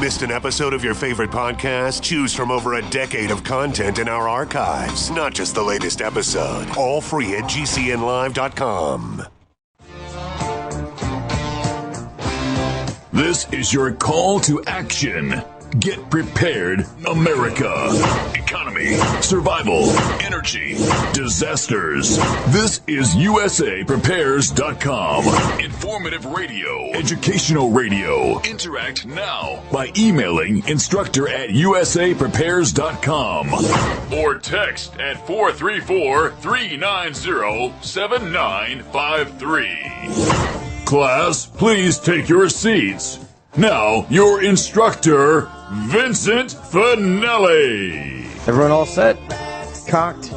Missed an episode of your favorite podcast? Choose from over a decade of content in our archives, not just the latest episode. All free at GCNlive.com. This is your call to action. Get prepared, America. Economy, survival, energy, disasters. This is USAPrepares.com. Informative radio, educational radio. Interact now by emailing instructor@USAPrepares.com or text at 434-390-7953. Class, please take your seats. Now, your instructor, Vincent Finelli. Everyone all set? Cocked?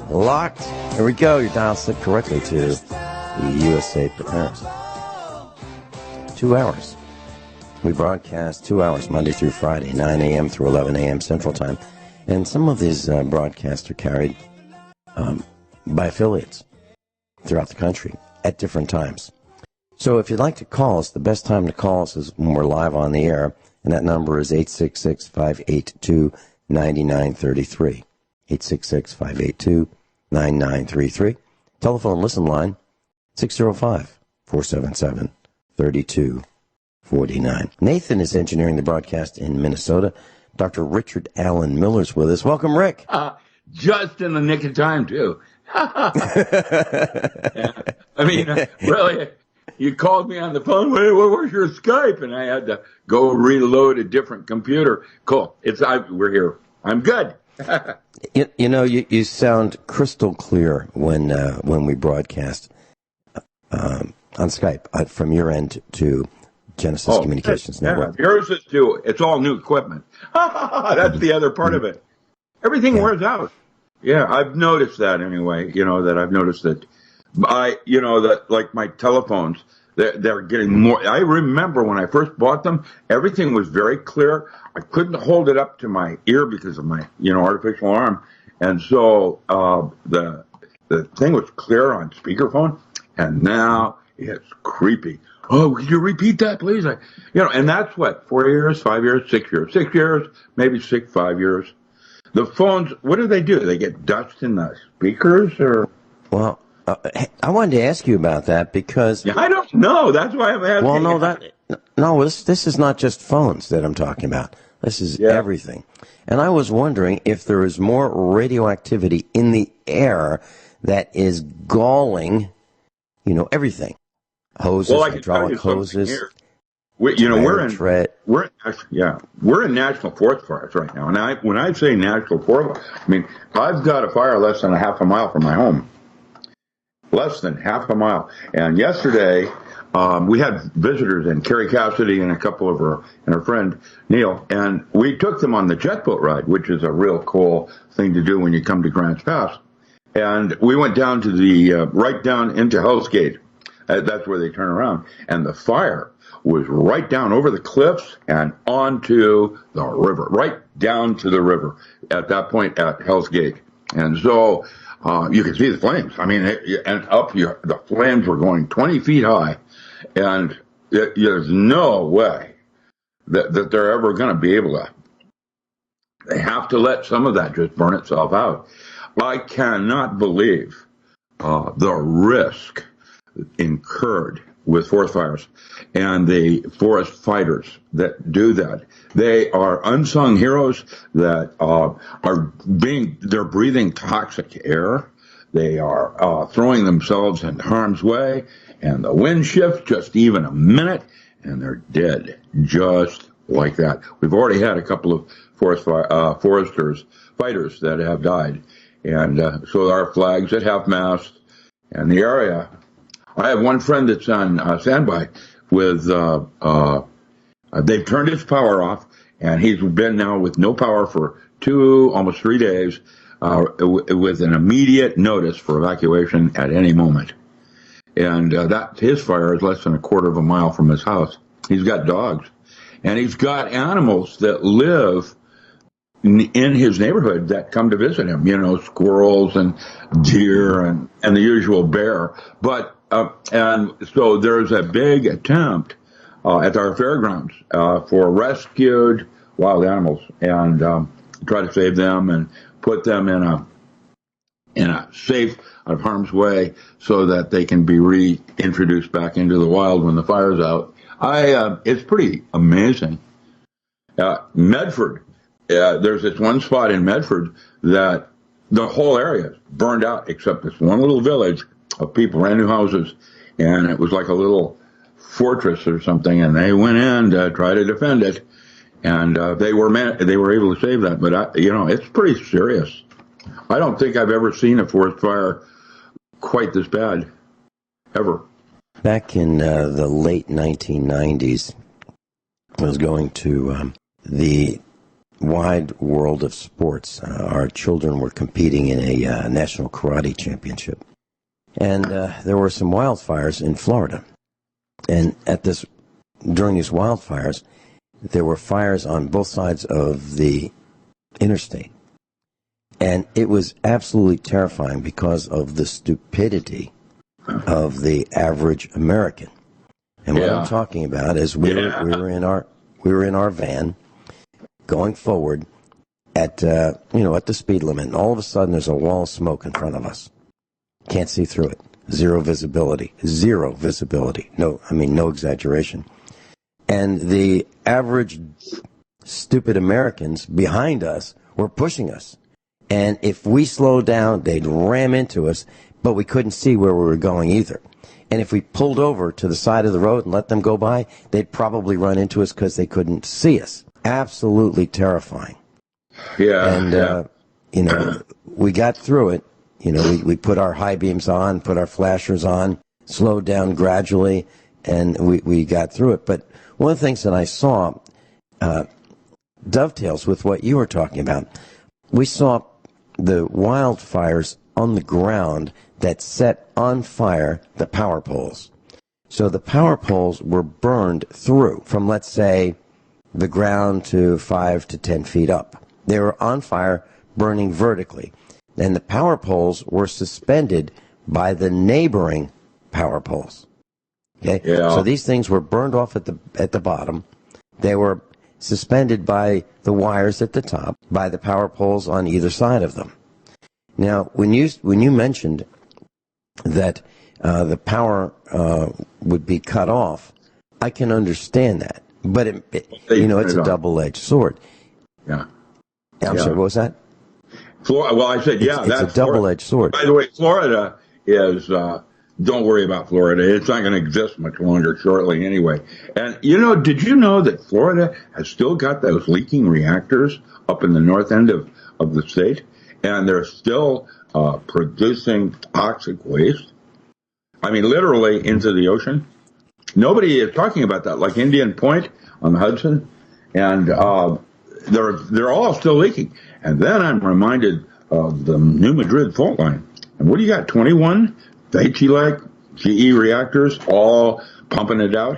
Locked? Here we go. You're dialed set correctly to the USA Prepares. 2 hours. We broadcast 2 hours Monday through Friday, 9 a.m. through 11 a.m. Central Time. And some of these broadcasts are carried by affiliates throughout the country at different times. So if you'd like to call us, the best time to call us is when we're live on the air, and that number is 866-582-9933. 866-582-9933. Telephone listen line, 605-477-3249. Nathan is engineering the broadcast in Minnesota. Dr. Richard Allen Miller's with us. Welcome, Rick. Just in the nick of time, too. Yeah. I mean, really... You called me on the phone. Where's your Skype? And I had to go reload a different computer. Cool. We're here. I'm good. You sound crystal clear when we broadcast on Skype from your end to Genesis Communications Network. Yours is too. It's all new equipment. That's the other part of it. Everything wears out. Yeah, I've noticed that anyway. I've noticed that. That like my telephones, they're getting more. I remember when I first bought them, everything was very clear. I couldn't hold it up to my ear because of my, artificial arm. And so, the thing was clear on speakerphone, and now it's creepy. Oh, could you repeat that, please? And that's what, 4 years, 5 years, 6 years, 6 years, maybe 5 years. The phones, what do? They get dust in the speakers or? Well, I wanted to ask you about that because... I don't know. That's why I'm asking. Well, this is not just phones that I'm talking about. This is everything. And I was wondering if there is more radioactivity in the air that is galling, everything. Hoses, hydraulic hoses. We're in national forest fires right now. And when I say national forest, I mean, I've got a fire less than a half a mile from my home. Less than half a mile. And yesterday, we had visitors in Carrie Cassidy and a couple of her friend Neil, and we took them on the jet boat ride, which is a real cool thing to do when you come to Grants Pass. And we went down to right down into Hell's Gate. That's where they turn around. And the fire was right down over the cliffs and onto the river, right down to the river at that point at Hell's Gate. And so, you could see the flames. I mean, the flames were going 20 feet high, and there's no way that they're ever going to be able to. They have to let some of that just burn itself out. I cannot believe the risk incurred with forest fires and the forest fighters that do that. They are unsung heroes that they're breathing toxic air. They are throwing themselves in harm's way, and the wind shifts just even a minute, and they're dead just like that. We've already had a couple of fighters that have died, and so our flags at half-mast and the area. I have one friend that's on standby with, they've turned his power off, and he's been now with no power for almost 3 days, with an immediate notice for evacuation at any moment. And his fire is less than a quarter of a mile from his house. He's got dogs, and he's got animals that live in his neighborhood that come to visit him, squirrels and deer and the usual bear. But and so there's a big attempt at our fairgrounds for rescued wild animals and try to save them and put them in a safe, out of harm's way, so that they can be reintroduced back into the wild when the fire's out. It's pretty amazing. Medford, there's this one spot in Medford that the whole area is burned out except this one little village of people, brand new houses, and it was like a little fortress or something, and they went in to try to defend it, and they were able to save that. But it's pretty serious. I don't think I've ever seen a forest fire quite this bad, ever. Back in the late 1990s, I was going to the wide world of sports. Our children were competing in a national karate championship. And there were some wildfires in Florida. And during these wildfires, there were fires on both sides of the interstate. And it was absolutely terrifying because of the stupidity of the average American. And what I'm talking about is we were in our van going forward at the speed limit, and all of a sudden there's a wall of smoke in front of us. Can't see through it. Zero visibility. No exaggeration. And the average stupid Americans behind us were pushing us. And if we slowed down, they'd ram into us, but we couldn't see where we were going either. And if we pulled over to the side of the road and let them go by, they'd probably run into us because they couldn't see us. Absolutely terrifying. Yeah. And, we got through it. We put our high beams on, put our flashers on, slowed down gradually, and we got through it. But one of the things that I saw dovetails with what you were talking about. We saw the wildfires on the ground that set on fire the power poles. So the power poles were burned through from, let's say, the ground to 5 to 10 feet up. They were on fire, burning vertically. And the power poles were suspended by the neighboring power poles. Okay? Yeah. So these things were burned off at the bottom. They were suspended by the wires at the top, by the power poles on either side of them. Now, when you mentioned that the power would be cut off, I can understand that. But it's a double-edged sword. Yeah. I'm sorry, what was that? I said, it's a double-edged sword. By the way, Florida is, don't worry about Florida. It's not going to exist much longer shortly anyway. And, did you know that Florida has still got those leaking reactors up in the north end of the state? And they're still producing toxic waste. I mean, literally into the ocean. Nobody is talking about that, like Indian Point on the Hudson. And they're all still leaking. And then I'm reminded of the New Madrid fault line. And what do you got, 21 Feichi-like GE reactors all pumping it out?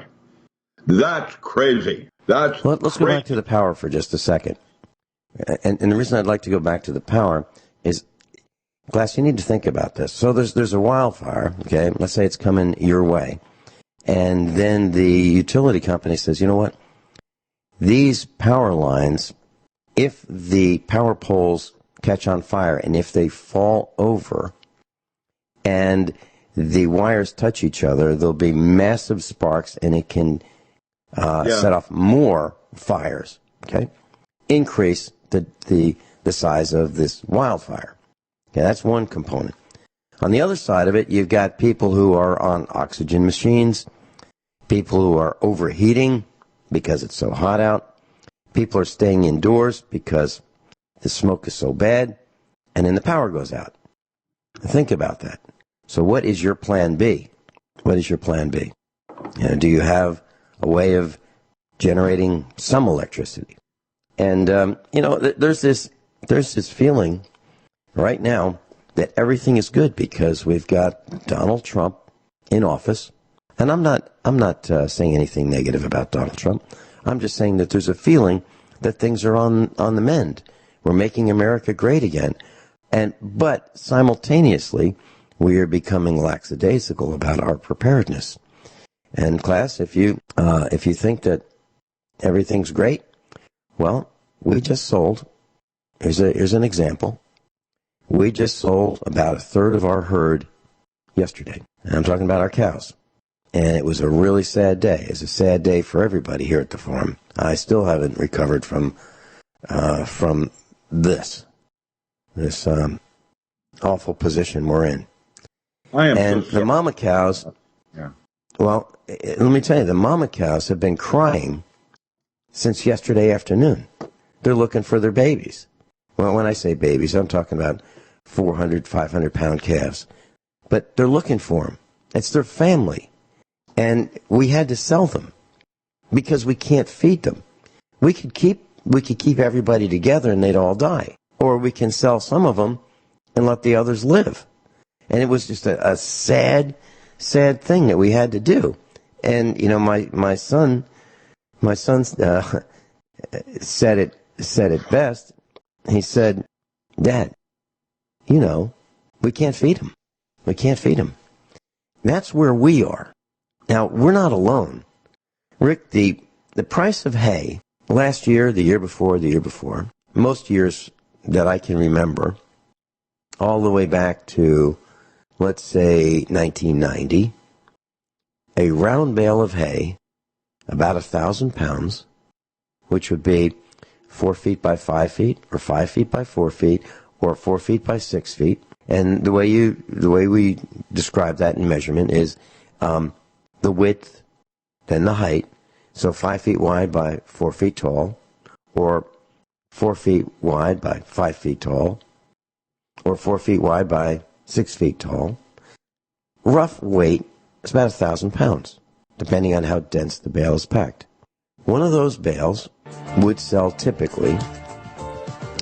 That's crazy. Let's go back to the power for just a second. And the reason I'd like to go back to the power is, Glass, you need to think about this. So there's a wildfire, okay? Let's say it's coming your way. And then the utility company says, you know what? These power lines, if the power poles catch on fire and if they fall over and the wires touch each other, there'll be massive sparks and it can set off more fires, okay? Increase the size of this wildfire. Okay, that's one component. On the other side of it, you've got people who are on oxygen machines, people who are overheating because it's so hot out, people are staying indoors because the smoke is so bad, and then the power goes out. Think about that. So what is your plan B? What is your plan B? Do you have a way of generating some electricity? And, there's this feeling right now that everything is good because we've got Donald Trump in office. And I'm not saying anything negative about Donald Trump. I'm just saying that there's a feeling that things are on the mend. We're making America great again. But simultaneously, we are becoming lackadaisical about our preparedness. And class, if you think that everything's great, well, we just sold. Here's an example. We just sold about a third of our herd yesterday. And I'm talking about our cows. And it was a really sad day. It's a sad day for everybody here at the farm. I still haven't recovered from this awful position we're in. And the mama cows, well, let me tell you, the mama cows have been crying since yesterday afternoon. They're looking for their babies. Well, when I say babies, I'm talking about 400, 500-pound calves. But they're looking for them. It's their family. And we had to sell them because we can't feed them. We could keep everybody together and they'd all die. Or we can sell some of them and let the others live. And it was just a sad, sad thing that we had to do. And, you know, my son said it best. He said, Dad, you know, we can't feed them. We can't feed them. That's where we are. Now, we're not alone. Rick, the price of hay last year, the year before, most years that I can remember, all the way back to, let's say, 1990, a round bale of hay, about 1,000 pounds, which would be 4 feet by 5 feet, or 5 feet by 4 feet, or 4 feet by 6 feet. And the way we describe that in measurement is the width, then the height. So 5 feet wide by 4 feet tall, or 4 feet wide by 5 feet tall, or 4 feet wide by 6 feet tall. Rough weight is about 1,000 pounds, depending on how dense the bale is packed. One of those bales would sell typically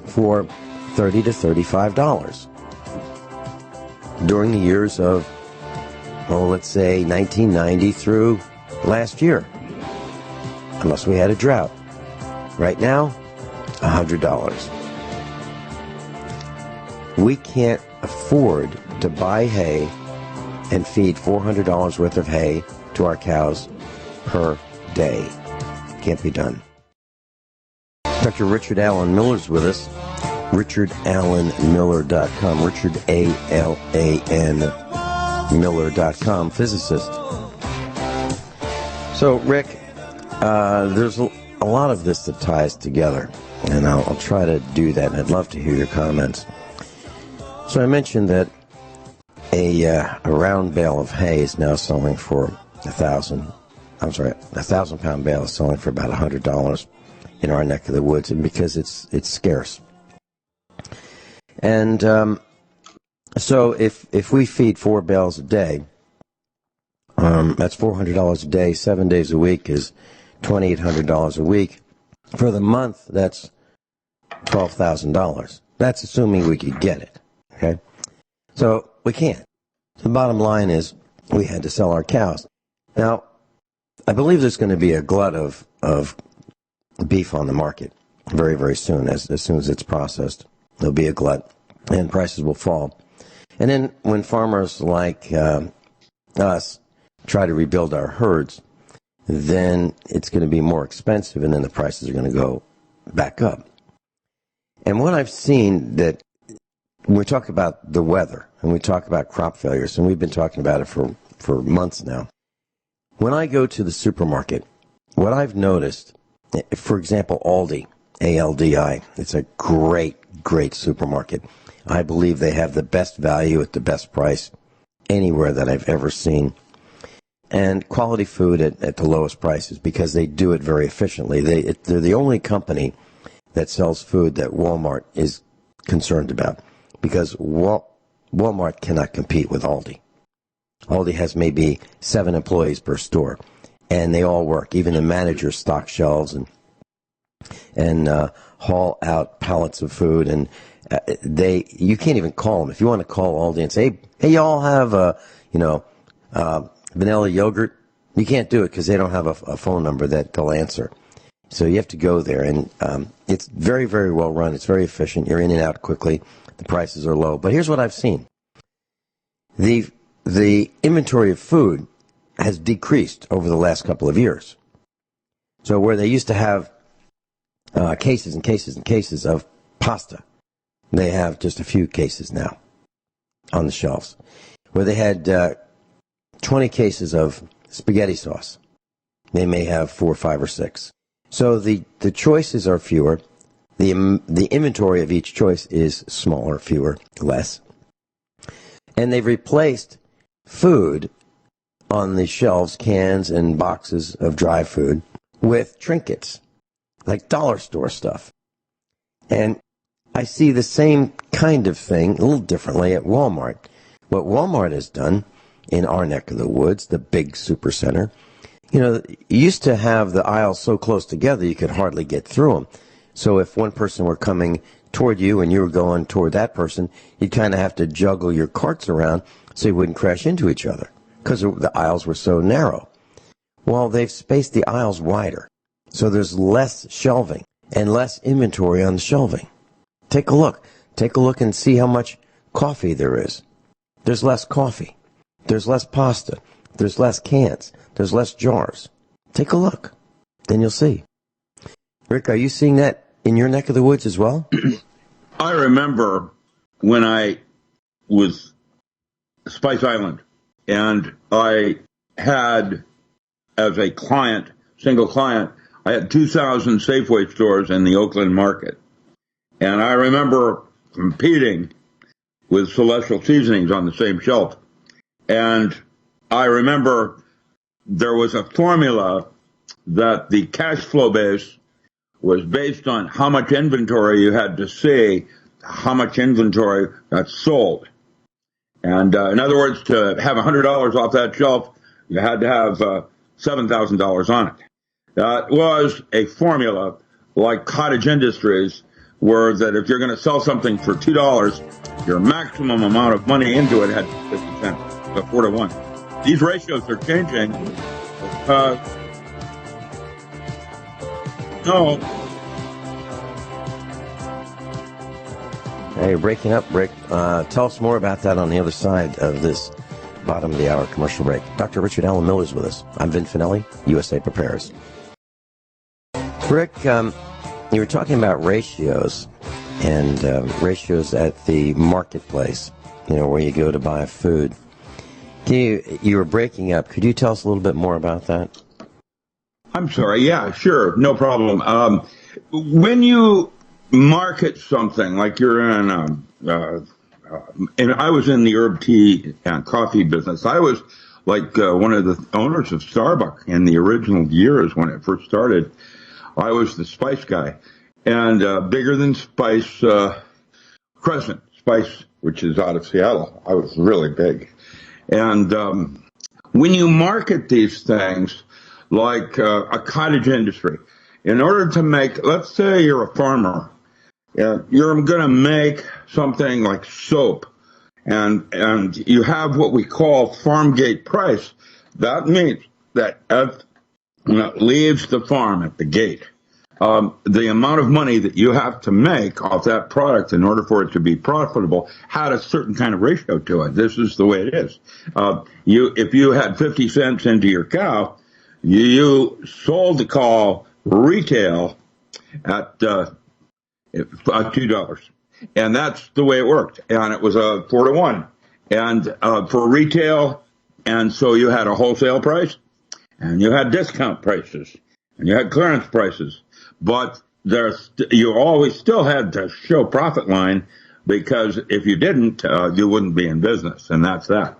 for $30 to $35 during the years of, well, let's say 1990 through last year, unless we had a drought. Right now, $100. We can't afford to buy hay and feed $400 worth of hay to our cows per day. Can't be done. Dr. Richard Allen Miller's with us. RichardAllenMiller.com. Richard A-L-A-N Miller.com, physicist. So, Rick, there's a lot of this that ties together, and I'll try to do that, and I'd love to hear your comments. So I mentioned that a round bale of hay is now selling for 1,000-pound bale is selling for about $100 in our neck of the woods, and because it's scarce. And so if we feed 4 bales a day, that's $400 a day. 7 days a week is $2,800 a week. For the month, that's $12,000. That's assuming we could get it. Okay, so we can't. The bottom line is we had to sell our cows. Now, I believe there's going to be a glut of beef on the market very, very soon. As soon as it's processed, there'll be a glut, and prices will fall. And then when farmers like us try to rebuild our herds, then it's going to be more expensive, and then the prices are going to go back up. And what I've seen that when we talk about the weather, and we talk about crop failures, and we've been talking about it for months now, when I go to the supermarket, what I've noticed, for example, Aldi, A-L-D-I, it's a great supermarket. I believe they have the best value at the best price anywhere that I've ever seen. And quality food at the lowest prices, because they do it very efficiently. They're the only company that sells food that Walmart is concerned about, because Walmart cannot compete with Aldi. Aldi has maybe 7 employees per store, and they all work. Even the managers stock shelves and haul out pallets of food, and you can't even call them. If you want to call Aldi and say, hey, y'all have vanilla yogurt, you can't do it because they don't have a phone number that they'll answer. So you have to go there, and it's very, very well run. It's very efficient. You're in and out quickly. The prices are low. But here's what I've seen. The inventory of food has decreased over the last couple of years. So where they used to have cases and cases and cases of pasta, they have just a few cases now on the shelves. Where they had 20 cases of spaghetti sauce, they may have 4, 5, or 6. So the choices are fewer. The inventory of each choice is smaller, fewer, less. And they've replaced food on the shelves, cans and boxes of dry food, with trinkets, like dollar store stuff. And I see the same kind of thing, a little differently, at Walmart. What Walmart has done in our neck of the woods, the big supercenter, you used to have the aisles so close together you could hardly get through them. So if one person were coming toward you and you were going toward that person, you'd kind of have to juggle your carts around so you wouldn't crash into each other because the aisles were so narrow. Well, they've spaced the aisles wider, so there's less shelving and less inventory on the shelving. Take a look. Take a look and see how much coffee there is. There's less coffee. There's less pasta. There's less cans. There's less jars. Take a look, then you'll see. Rick, are you seeing that in your neck of the woods as well? I remember when I was Spice Island, and I had, as a client, single client, I had 2,000 Safeway stores in the Oakland market. And I remember competing with Celestial Seasonings on the same shelf. And I remember there was a formula that the cash flow base was based on how much inventory you had to see, how much inventory got sold. And in other words, to have $100 off that shelf, you had to have $7,000 on it. That was a formula like cottage industries, where that if you're going to sell something for $2, your maximum amount of money into it had 50 cents, so 4 to 1. These ratios are changing. No. Hey, you're breaking up, Rick. Tell us more about that on the other side of this bottom of the hour commercial break. Dr. Richard Allen Miller is with us. I'm Vin Finelli, USA Prepares. Rick, you were talking about ratios and ratios at the marketplace, where you go to buy food. You were breaking up. Could you tell us a little bit more about that? I'm sorry. Yeah, sure. No problem. When you market something, like you're in, and I was in the herb tea and coffee business. I was like one of the owners of Starbucks in the original years when it first started. I was the spice guy, and bigger than Spice Crescent, Spice, which is out of Seattle. I was really big. And when you market these things like a cottage industry, in order to make, let's say you're a farmer, you're going to make something like soap, and you have what we call farm gate price. That means that when it leaves the farm at the gate, the amount of money that you have to make off that product in order for it to be profitable had a certain kind of ratio to it. This is the way it is. If you had 50 cents into your cow, you sold the cow retail at $2. And that's the way it worked. And it was a 4 to 1. And for retail, and so you had a wholesale price, and you had discount prices, and you had clearance prices. But you always still had to show profit line, because if you didn't, you wouldn't be in business, and that's that.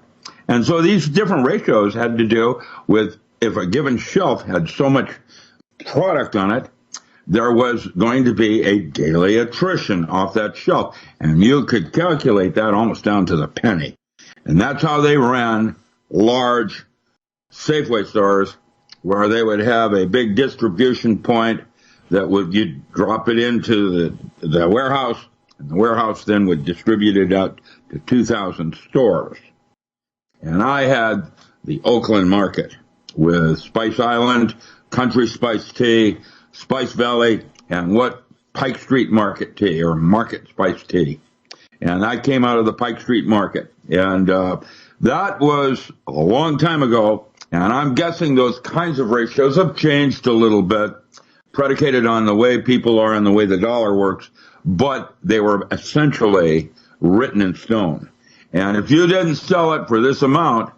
And so these different ratios had to do with if a given shelf had so much product on it, there was going to be a daily attrition off that shelf. And you could calculate that almost down to the penny. And that's how they ran large Safeway stores, where they would have a big distribution point that you'd drop it into the warehouse, and the warehouse then would distribute it out to 2,000 stores. And I had the Oakland market with Spice Island, Country Spice Tea, Spice Valley, and what Pike Street Market Tea, or Market Spice Tea. And I came out of the Pike Street Market. And that was a long time ago. And I'm guessing those kinds of ratios have changed a little bit, predicated on the way people are and the way the dollar works, but they were essentially written in stone. And if you didn't sell it for this amount,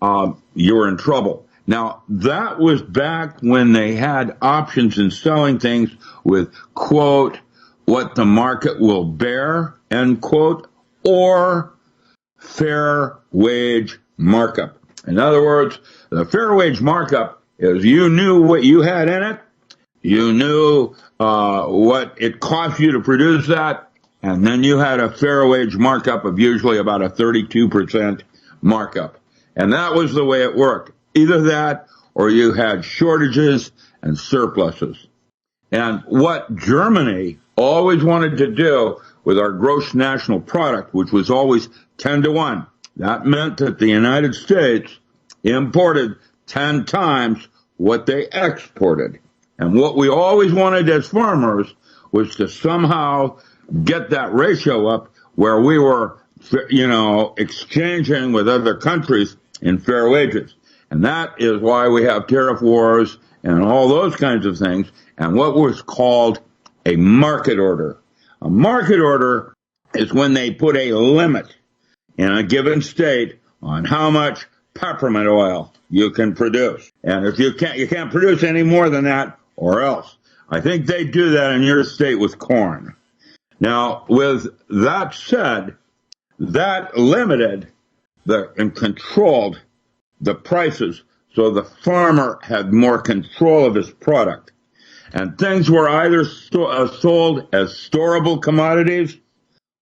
you were in trouble. Now, that was back when they had options in selling things with, quote, what the market will bear, end quote, or fair wage markup. In other words, the fair wage markup is you knew what you had in it, you knew what it cost you to produce that, and then you had a fair wage markup of usually about a 32% markup. And that was the way it worked. Either that or you had shortages and surpluses. And what Germany always wanted to do with our gross national product, which was always 10 to 1, that meant that the United States imported 10 times what they exported. And what we always wanted as farmers was to somehow get that ratio up where we were, exchanging with other countries in fair wages. And that is why we have tariff wars and all those kinds of things, and what was called a market order. A market order is when they put a limit in a given state on how much peppermint oil you can produce. And if you can't produce any more than that, or else. I think they do that in your state with corn. Now, with that said, that limited and controlled the prices, so the farmer had more control of his product. And things were either sold as storable commodities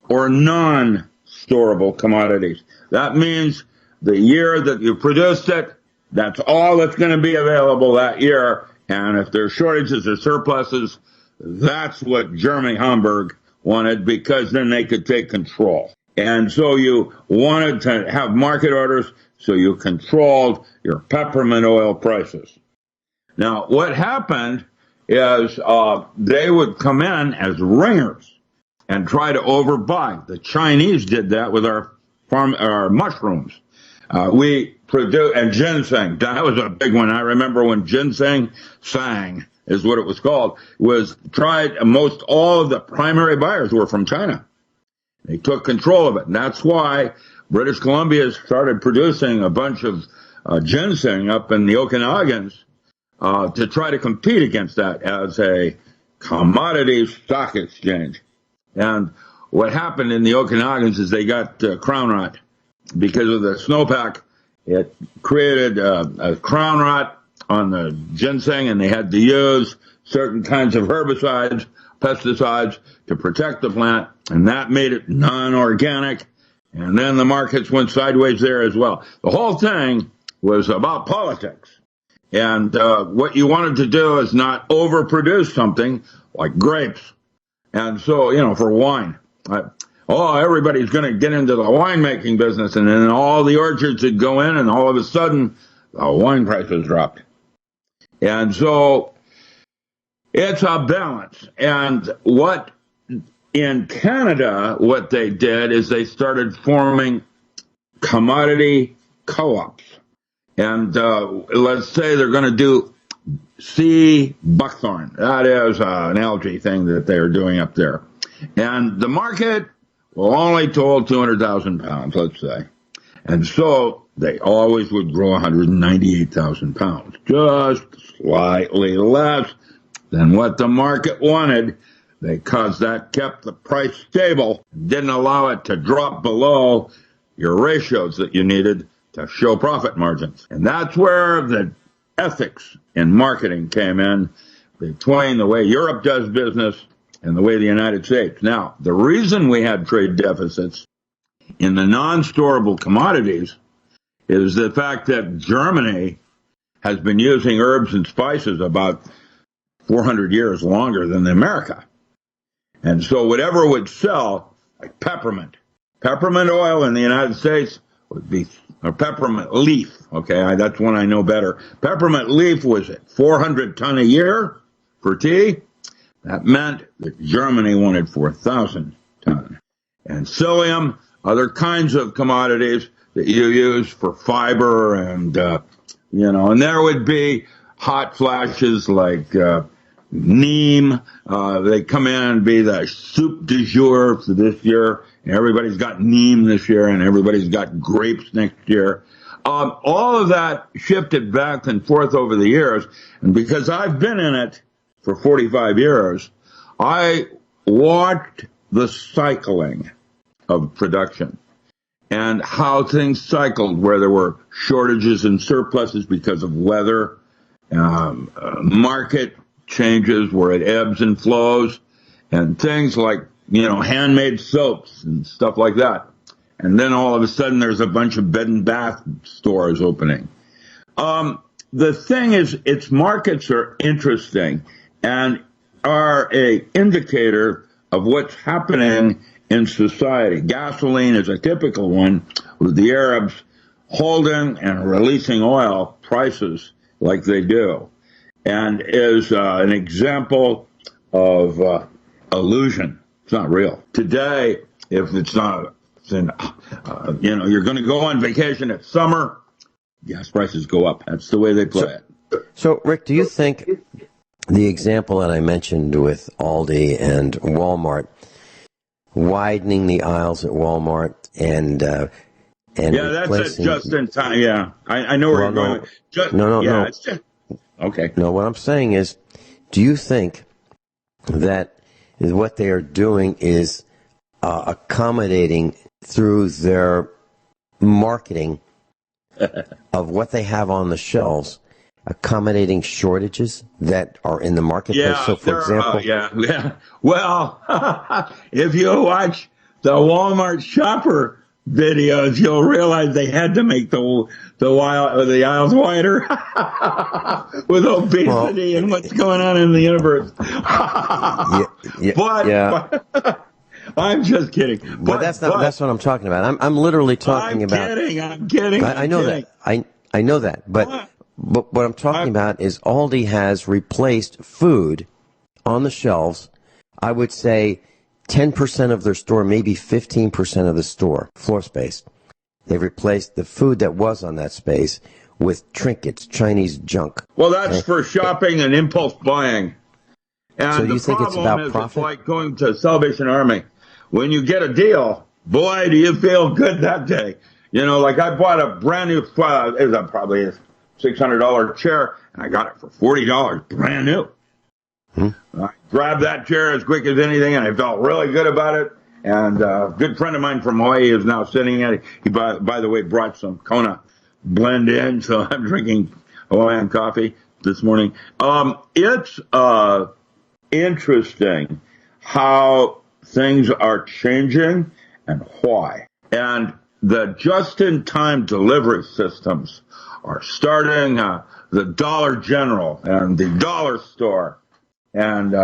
or non-storable commodities. That means the year that you produced it, that's all that's going to be available that year. And if there's shortages or surpluses, that's what Germany Hamburg wanted, because then they could take control. And so you wanted to have market orders, so you controlled your peppermint oil prices. Now, what happened is they would come in as ringers and try to overbuy. The Chinese did that with our mushrooms. We produce, and ginseng, that was a big one. I remember when ginseng sang, is what it was called, was tried. Most all of the primary buyers were from China. They took control of it, and that's why British Columbia started producing a bunch of ginseng up in the Okanagans to try to compete against that as a commodity stock exchange. And what happened in the Okanagans is they got crown rot. Because of the snowpack, it created a crown rot on the ginseng, and they had to use certain kinds of herbicides, pesticides, to protect the plant, and that made it non-organic, and then the markets went sideways there as well. The whole thing was about politics, and what you wanted to do is not overproduce something like grapes, and so, for wine. Everybody's going to get into the winemaking business, and then all the orchards would go in, and all of a sudden, the wine prices dropped. And so it's a balance. And in Canada, what they did is they started forming commodity co-ops. And let's say they're going to do sea buckthorn. That is an algae thing that they're doing up there. And the market will only total 200,000 pounds, let's say. And so they always would grow 198,000 pounds, just slightly less than what the market wanted, because that kept the price stable, didn't allow it to drop below your ratios that you needed to show profit margins. And that's where the ethics in marketing came in, between the way Europe does business and the way the United States. Now, the reason we had trade deficits in the non-storable commodities is the fact that Germany has been using herbs and spices about 400 years longer than America. And so whatever would sell, like peppermint oil in the United States would be, or peppermint leaf, okay, that's one I know better. Peppermint leaf was at 400 ton a year for tea. That meant that Germany wanted 4,000 ton. And psyllium, other kinds of commodities that you use for fiber and and there would be hot flashes like neem. They come in and be the soup du jour for this year. And everybody's got neem this year, and everybody's got grapes next year. All of that shifted back and forth over the years. And because I've been in it for 45 years, I watched the cycling of production and how things cycled, where there were shortages and surpluses because of weather, market changes where it ebbs and flows, and things like, handmade soaps and stuff like that. And then all of a sudden there's a bunch of bed and bath stores opening. The thing is, its markets are interesting and are a indicator of what's happening in society. Gasoline is a typical one, with the Arabs holding and releasing oil prices like they do, and is an example of illusion. It's not real. Today, if it's not, then, you're going to go on vacation at summer, gas prices go up. That's the way they play it. So, Rick, do you think the example that I mentioned with Aldi and Walmart, widening the aisles at Walmart and that's just in time. Yeah, I know where you're going. No. It's just, okay. No, what I'm saying is, do you think that what they are doing is accommodating through their marketing of what they have on the shelves, accommodating shortages that are in the marketplace? Yeah, so, for example, Well, if you watch the Walmart shopper videos, you'll realize they had to make the aisles wider with obesity and what's going on in the universe. But I'm just kidding. But that's what I'm talking about. I'm literally talking about. I'm kidding. I know that. I know that. But what I'm talking about is Aldi has replaced food on the shelves. I would say 10% of their store, maybe 15% of the store floor space. They've replaced the food that was on that space with trinkets, Chinese junk. Well, that's for shopping and impulse buying. And so you think it's about profit? It's like going to Salvation Army. When you get a deal, boy, do you feel good that day. Like I bought a brand new, it was probably a $600 chair, and I got it for $40, brand new. I grabbed that chair as quick as anything, and I felt really good about it. And a good friend of mine from Hawaii is now sitting at it. He, by the way, brought some Kona blend in, so I'm drinking Hawaiian coffee this morning. It's interesting how things are changing and why. And the just-in-time delivery systems are starting, the Dollar General and the Dollar Store and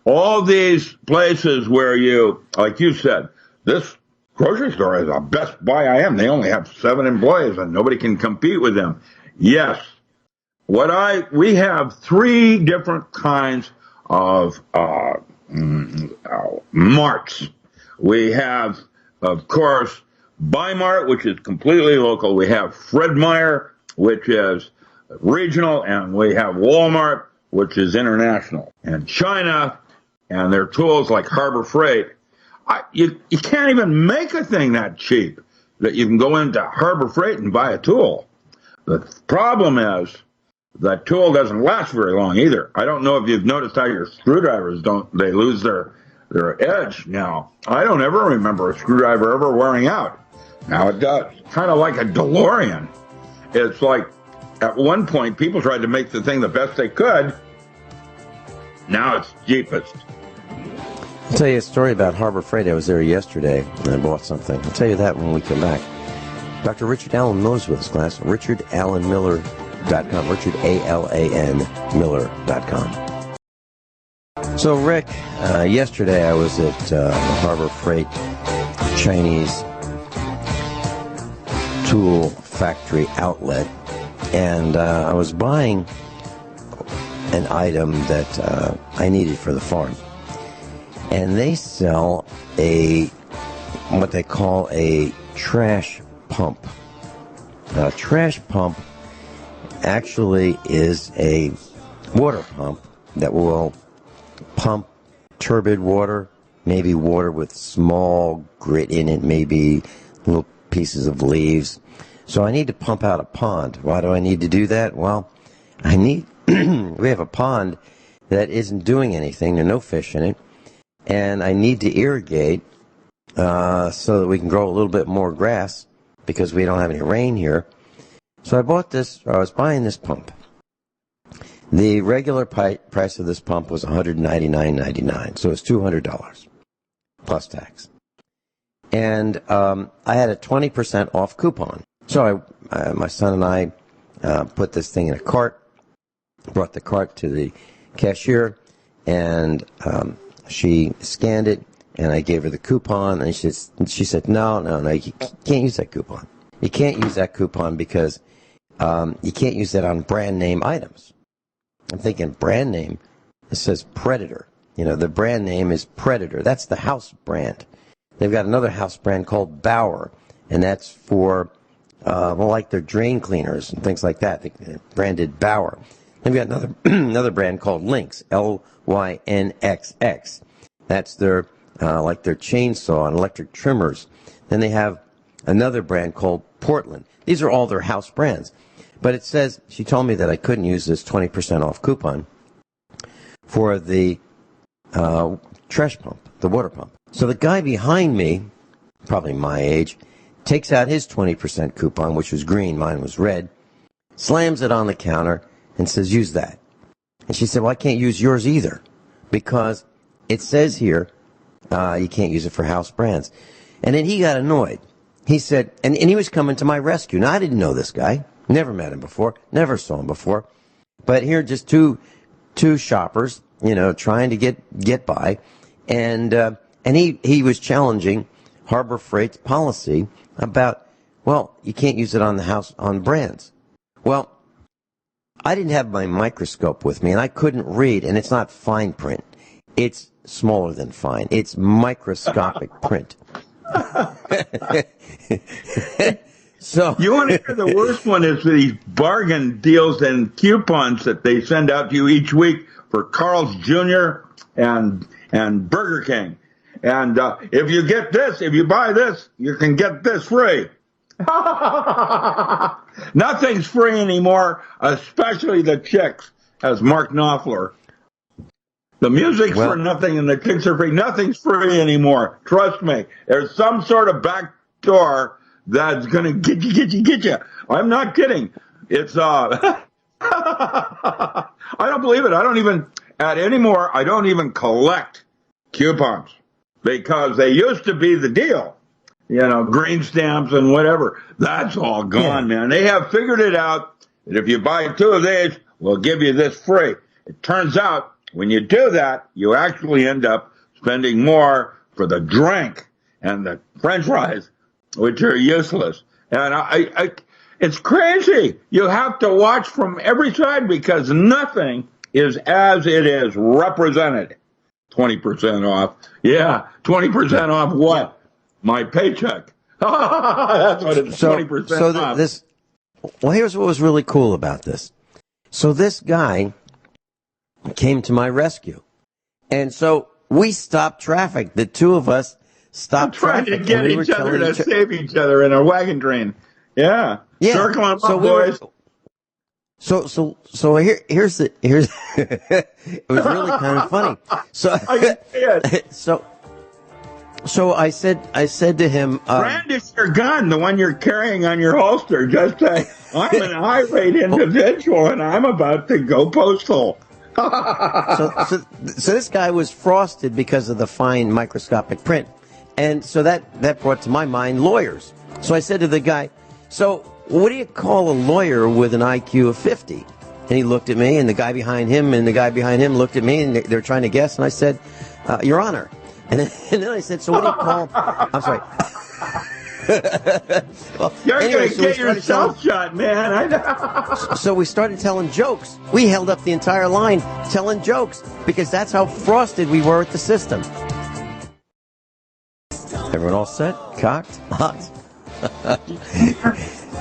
all these places where you, like you said, this grocery store is the best buy I am. They only have 7 employees and nobody can compete with them. Yes. We have 3 different kinds of marts. We have, of course, Bi-Mart, which is completely local. We have Fred Meyer, which is regional, and we have Walmart, which is international. And China and their tools like Harbor Freight, you can't even make a thing that cheap that you can go into Harbor Freight and buy a tool. The problem is that tool doesn't last very long either. I don't know if you've noticed how your screwdrivers they lose their edge now. I don't ever remember a screwdriver ever wearing out. Now it does. Kind of like a DeLorean. It's like at one point people tried to make the thing the best they could. Now it's cheapest. I'll tell you a story about Harbor Freight. I was there yesterday and I bought something. I'll tell you that when we come back. Dr. Richard Allen Miller's with us, class. RichardAllenMiller.com. Richard, A-L-A-N, Miller.com. So, Rick, yesterday I was at the Harbor Freight Chinese tool factory outlet, and I was buying an item that I needed for the farm. And they sell what they call a trash pump. Now, a trash pump actually is a water pump that will pump turbid water, maybe water with small grit in it, maybe little pieces of leaves. So I need to pump out a pond. Why do I need to do that? Well, we have a pond that isn't doing anything. There are no fish in it. And I need to irrigate so that we can grow a little bit more grass because we don't have any rain here. So I was buying this pump. The regular price of this pump was $199.99, so it's $200 plus tax. And I had a 20% off coupon. So my son and I put this thing in a cart, brought the cart to the cashier, and she scanned it, and I gave her the coupon, and she said, no, you can't use that coupon. You can't use that coupon because you can't use that on brand name items. I'm thinking brand name. It says Predator. The brand name is Predator. That's the house brand. They've got another house brand called Bauer, and that's for, like their drain cleaners and things like that. They branded Bauer. They've got another brand called Lynx, Lynxx. That's their, like their chainsaw and electric trimmers. Then they have another brand called Portland. These are all their house brands. But it says, she told me that I couldn't use this 20% off coupon for the trash pump, the water pump. So the guy behind me, probably my age, takes out his 20% coupon, which was green, mine was red, slams it on the counter, and says, use that. And she said, well, I can't use yours either, because it says here you can't use it for house brands. And then he got annoyed. He said, and he was coming to my rescue. Now, I didn't know this guy. Never met him before. Never saw him before. But here, just two shoppers, trying to get by. And he was challenging Harbor Freight's policy about, well, you can't use it on the house on brands. Well, I didn't have my microscope with me, and I couldn't read, and it's not fine print. It's smaller than fine. It's microscopic print. So you want to hear the worst one is these bargain deals and coupons that they send out to you each week for Carl's Jr. and Burger King. And if you get this, if you buy this, you can get this free. Nothing's free anymore, especially the chicks, as Mark Knopfler. The music's for nothing and the chicks are free. Nothing's free anymore. Trust me. There's some sort of back door that's going to get you. I'm not kidding. It's, I don't believe it. I don't even collect coupons because they used to be the deal. Green stamps and whatever. That's all gone, man. They have figured it out that if you buy 2 of these, we'll give you this free. It turns out when you do that, you actually end up spending more for the drink and the French fries, which are useless. And it's crazy. You have to watch from every side because nothing is as it is represented. 20% off. Yeah, 20% off what? My paycheck. That's what it's 20% off. Here's what was really cool about this. So this guy came to my rescue. And so we stopped traffic. The two of us stopped traffic. Trying to get each other to save each other in a wagon train. Yeah. Circle them up, boys. So here's it was really kind of funny. So I can see it. So I said to him, brandish your gun, the one you're carrying on your holster. Just say, I'm an irate individual and I'm about to go postal. So this guy was frosted because of the fine microscopic print. And so that brought to my mind lawyers. So I said to the guy, so what do you call a lawyer with an IQ of 50? And he looked at me, and the guy behind him looked at me, and they're trying to guess. And I said, Your Honor. And then I said, so what do you call... I'm sorry. Well, you're going to get yourself shot, man. So we started telling jokes. We held up the entire line telling jokes because that's how frosted we were at the system. Everyone all set? Cocked? Locked?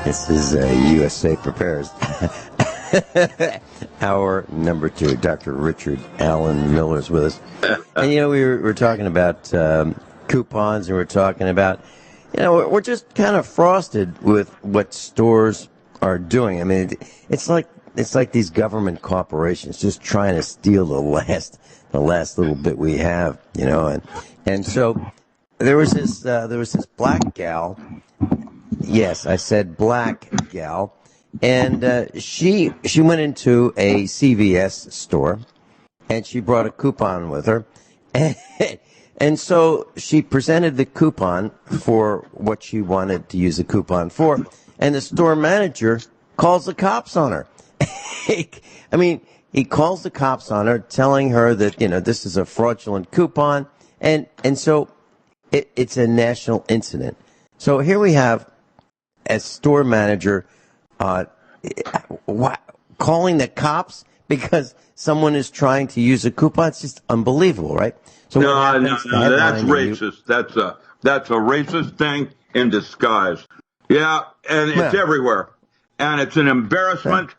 This is USA Prepares. Hour number 2, Dr. Richard Allen Miller is with us. And, we were talking about coupons, and we're talking about, we're just kind of frosted with what stores are doing. I mean, it's like these government corporations just trying to steal the last little bit we have, and so there was this black gal. Yes, I said black gal. And she went into a CVS store, and she brought a coupon with her. And so she presented the coupon for what she wanted to use the coupon for, and the store manager calls the cops on her. I mean, he calls the cops on her, telling her that, this is a fraudulent coupon, and so it's a national incident. So here we have a store manager calling the cops because someone is trying to use a coupon. It's just unbelievable, right? So no, that's racist. That's a racist thing in disguise. Yeah, and it's everywhere, and it's an embarrassment,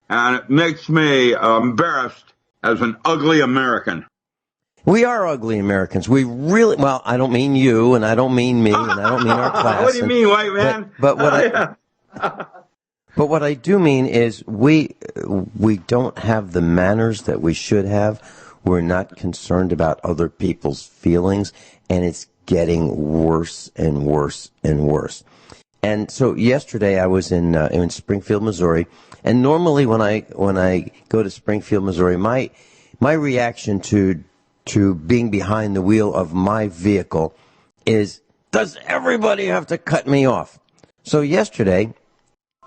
and it makes me embarrassed as an ugly American. We are ugly Americans. We really, well, I don't mean you, and I don't mean me, and I don't mean our class. What do you mean, white man? But what I do mean is we don't have the manners that we should have. We're not concerned about other people's feelings, and it's getting worse and worse and worse. And so yesterday I was in Springfield, Missouri, and normally when I go to Springfield, Missouri, my reaction to being behind the wheel of my vehicle is, does everybody have to cut me off? So yesterday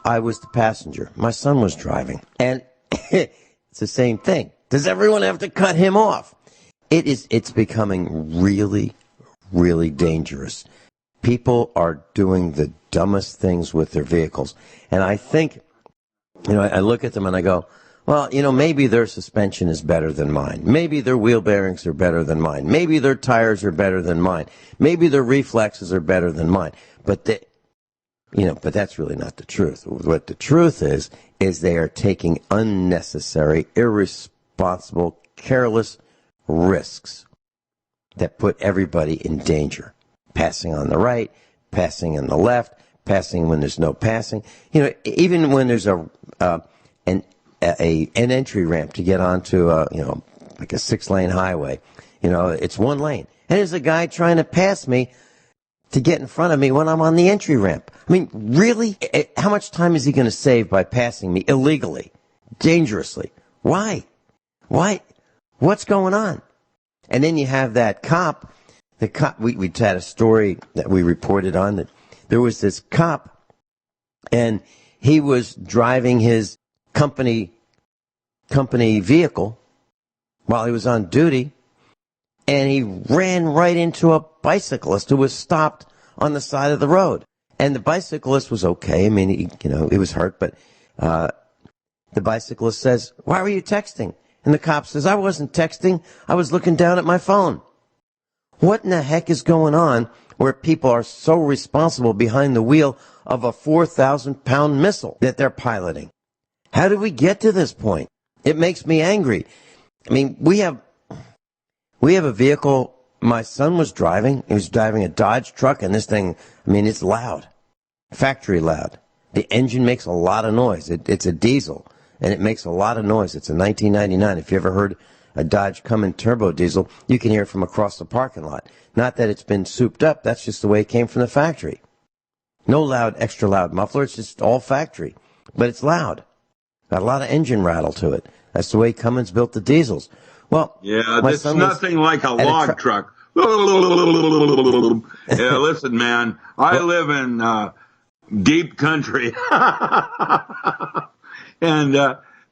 I was the passenger. My son was driving. And it's the same thing. Does everyone have to cut him off? It's becoming really, really dangerous. People are doing the dumbest things with their vehicles. And I think, I look at them and I go, well, maybe their suspension is better than mine. Maybe their wheel bearings are better than mine. Maybe their tires are better than mine. Maybe their reflexes are better than mine. But but that's really not the truth. What the truth is they are taking unnecessary, irresponsible, careless risks that put everybody in danger. Passing on the right, passing on the left, passing when there's no passing. Even when there's an entry ramp to get onto like a 6-lane highway, it's one lane. And there's a guy trying to pass me to get in front of me when I'm on the entry ramp. I mean, really? How much time is he going to save by passing me illegally, dangerously? Why? What's going on? And then you have that cop. The cop. We had a story that we reported on that there was this cop, and he was driving his company vehicle while he was on duty, and he ran right into a bicyclist who was stopped on the side of the road. And the bicyclist was okay. I mean, he was hurt, but the bicyclist says, "Why were you texting?" And the cop says, "I wasn't texting. I was looking down at my phone." What in the heck is going on where people are so responsible behind the wheel of a 4,000-pound missile that they're piloting? How did we get to this point? It makes me angry. I mean, we have a vehicle my son was driving. He was driving a Dodge truck, and this thing, it's loud. Factory loud. The engine makes a lot of noise. It's a diesel, and it makes a lot of noise. It's a 1999. If you ever heard a Dodge Cummins turbo diesel, you can hear it from across the parking lot. Not that it's been souped up. That's just the way it came from the factory. No loud, extra loud muffler. It's just all factory. But it's loud. Got a lot of engine rattle to it. That's the way Cummins built the diesels. Well, yeah, it's nothing like a log truck. Yeah, listen, man, I live in deep country, and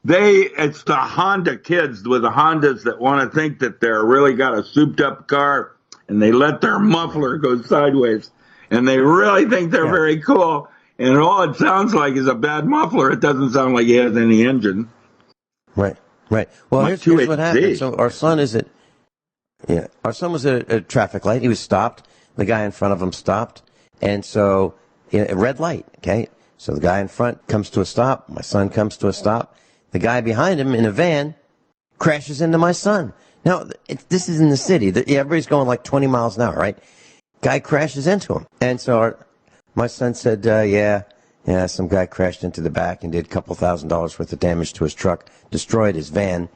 it's the Honda kids with the Hondas that want to think that they're really got a souped-up car, and they let their muffler go sideways, and they really think they're very cool, and all it sounds like is a bad muffler. It doesn't sound like it has any engine. Right. Well, here's what happened. So our son was at a traffic light. He was stopped. The guy in front of him stopped. And so, a red light, okay? So the guy in front comes to a stop. My son comes to a stop. The guy behind him in a van crashes into my son. Now, this is in the city. Everybody's going like 20 miles an hour, right? Guy crashes into him. And so my son said, yeah, some guy crashed into the back and did a couple $1,000s worth of damage to his truck, destroyed his van.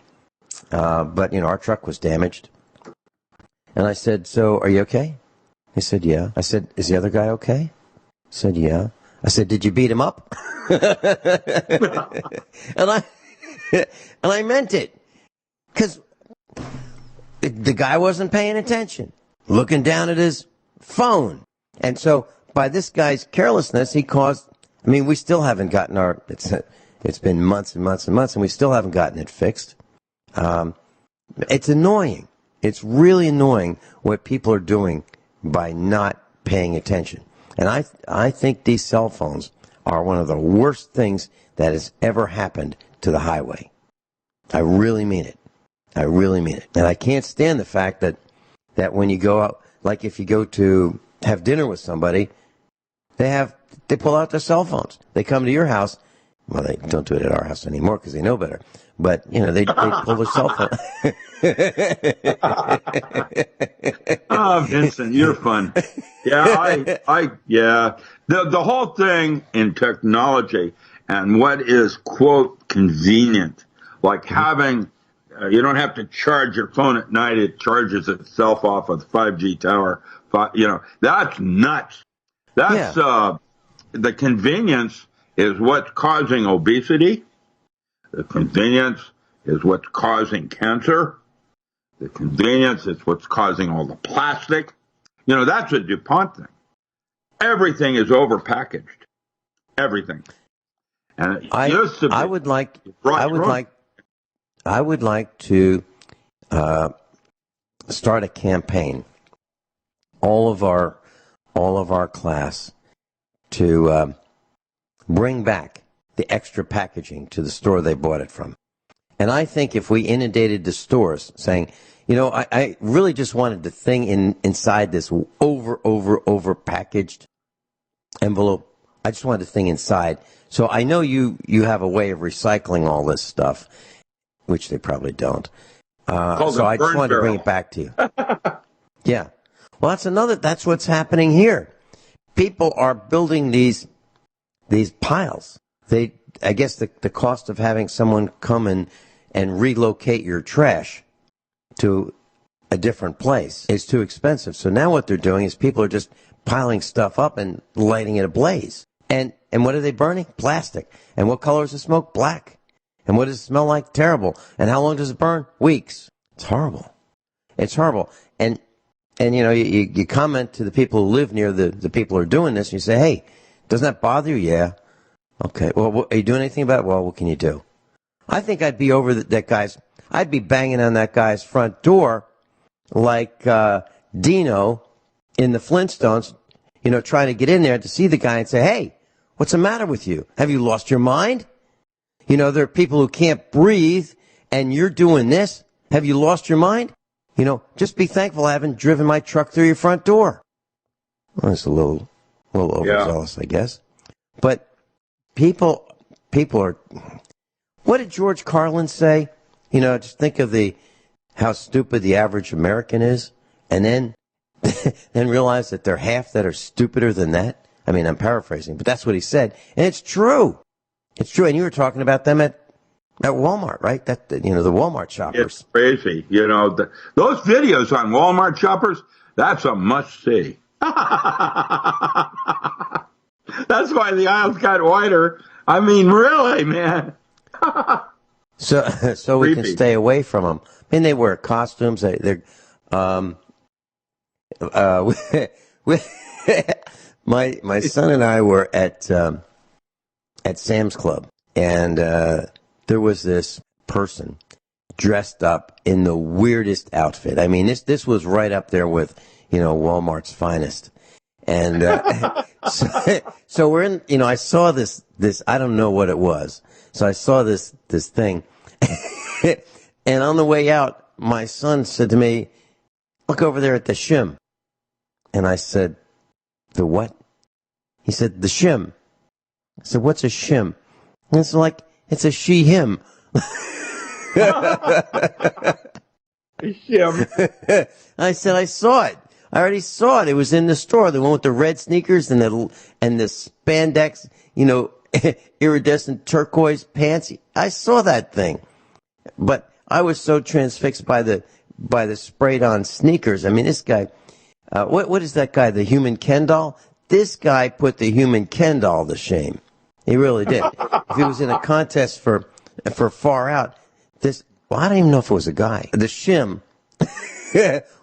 But, our truck was damaged. And I said, so are you okay? He said, yeah. I said, is the other guy okay? He said, yeah. I said, did you beat him up? and I meant it. Because the guy wasn't paying attention, looking down at his phone. And so by this guy's carelessness, he caused, we still haven't gotten it's been months and months and months, and we still haven't gotten it fixed. It's annoying. It's really annoying what people are doing by not paying attention. And I think these cell phones are one of the worst things that has ever happened to the highway. I really mean it. I really mean it. And I can't stand the fact that when you go out, like if you go to have dinner with somebody, they pull out their cell phones. They come to your house. Well, they don't do it at our house anymore because they know better. But, they pull their cell phone. Oh, Vincent, you're fun. Yeah, yeah. The whole thing in technology and what is, quote, convenient, like having, you don't have to charge your phone at night. It charges itself off of the 5G tower. That's nuts. That's, the convenience is what's causing obesity. The convenience is what's causing cancer. The convenience is what's causing all the plastic. That's a DuPont thing. Everything is overpackaged. Everything. And it used to be. I would like to start a campaign. All of our class to bring back the extra packaging to the store they bought it from. And I think if we inundated the stores saying, I really just wanted the thing inside this over packaged envelope. I just wanted the thing inside. So I know you have a way of recycling all this stuff, which they probably don't. So I just wanted to bring it back to you. Yeah. Well, that's what's happening here. People are building these piles. I guess the cost of having someone come and relocate your trash to a different place is too expensive. So now what they're doing is people are just piling stuff up and lighting it ablaze. And what are they burning? Plastic. And what color is the smoke? Black. And what does it smell like? Terrible. And how long does it burn? Weeks. It's horrible. It's horrible. And you comment to the people who live near the people who are doing this, and you say, hey, doesn't that bother you? Yeah. Okay. Well, are you doing anything about it? Well, what can you do? I think I'd be over I'd be banging on that guy's front door like Dino in the Flintstones, trying to get in there to see the guy and say, hey, what's the matter with you? Have you lost your mind? There are people who can't breathe, and you're doing this. Have you lost your mind? Just be thankful I haven't driven my truck through your front door. Well, it's a little overzealous, I guess. But people are. What did George Carlin say? Just think of how stupid the average American is, and then realize that there are half that are stupider than that. I'm paraphrasing, but that's what he said, and it's true. It's true, and you were talking about them at Walmart, right? The Walmart shoppers. It's crazy. Those videos on Walmart shoppers, that's a must-see. That's why the aisles got wider. Really, man. So we can stay away from them. They wear costumes. They're my son and I were at Sam's Club, and there was this person dressed up in the weirdest outfit. This was right up there with Walmart's finest. And so we're in. I saw this. I don't know what it was. So I saw this thing, and on the way out, my son said to me, "Look over there at the shim." And I said, "The what?" He said, "The shim." I said, what's a shim? And it's like, it's a she-him. Shim. I said, I saw it. I already saw it. It was in the store. The one with the red sneakers and the spandex, iridescent turquoise pants. I saw that thing. But I was so transfixed by the sprayed on sneakers. I mean, this guy, what is that guy? The human Ken doll? This guy put the human Ken doll to shame. He really did. If he was in a contest for Far Out, I don't even know if it was a guy. The shim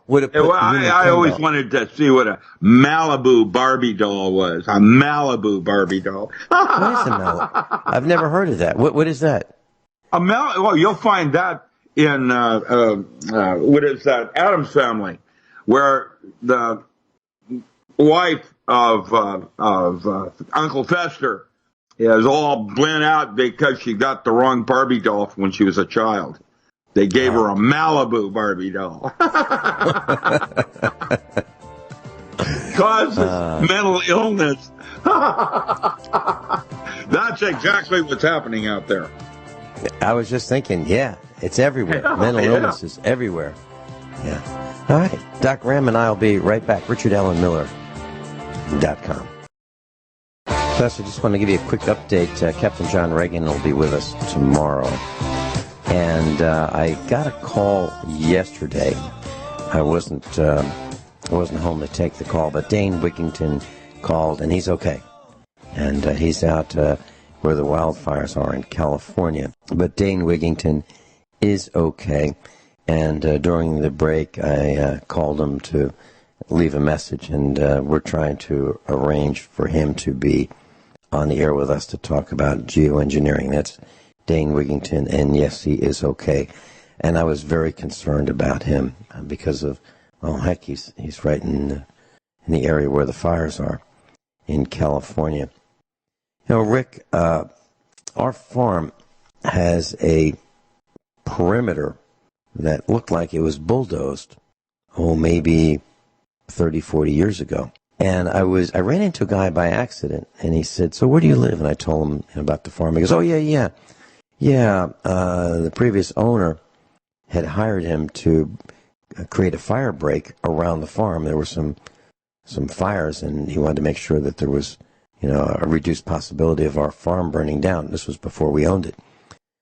would have put I always wanted to see what a Malibu Barbie doll was. A Malibu Barbie doll. What is a Malibu? I've never heard of that. What is that? Well, you'll find that in, what is that, Addams Family, where the wife of Uncle Fester is all blent out because she got the wrong Barbie doll when she was a child. They gave her a Malibu Barbie doll. Causes mental illness. That's exactly what's happening out there. I was just thinking, it's everywhere. Mental illness is everywhere. Yeah. All right. Doc Ram and I will be right back. RichardAllenMiller.com. Plus, I just want to give you a quick update. Captain John Regan will be with us tomorrow. And I got a call yesterday. I wasn't home to take the call, but Dane Wigington called, and he's okay. And he's out where the wildfires are in California. But Dane Wigington is okay. And during the break, I called him to leave a message, and we're trying to arrange for him to be on the air with us to talk about geoengineering. That's Dane Wigington, and yes, he is okay. And I was very concerned about him because of, he's right in the area where the fires are in California. Rick, our farm has a perimeter that looked like it was bulldozed, maybe 30, 40 years ago. And I ran into a guy by accident, and he said, so where do you live? And I told him about the farm. He goes, the previous owner had hired him to create a fire break around the farm. There were some fires, and he wanted to make sure that there was, a reduced possibility of our farm burning down. This was before we owned it.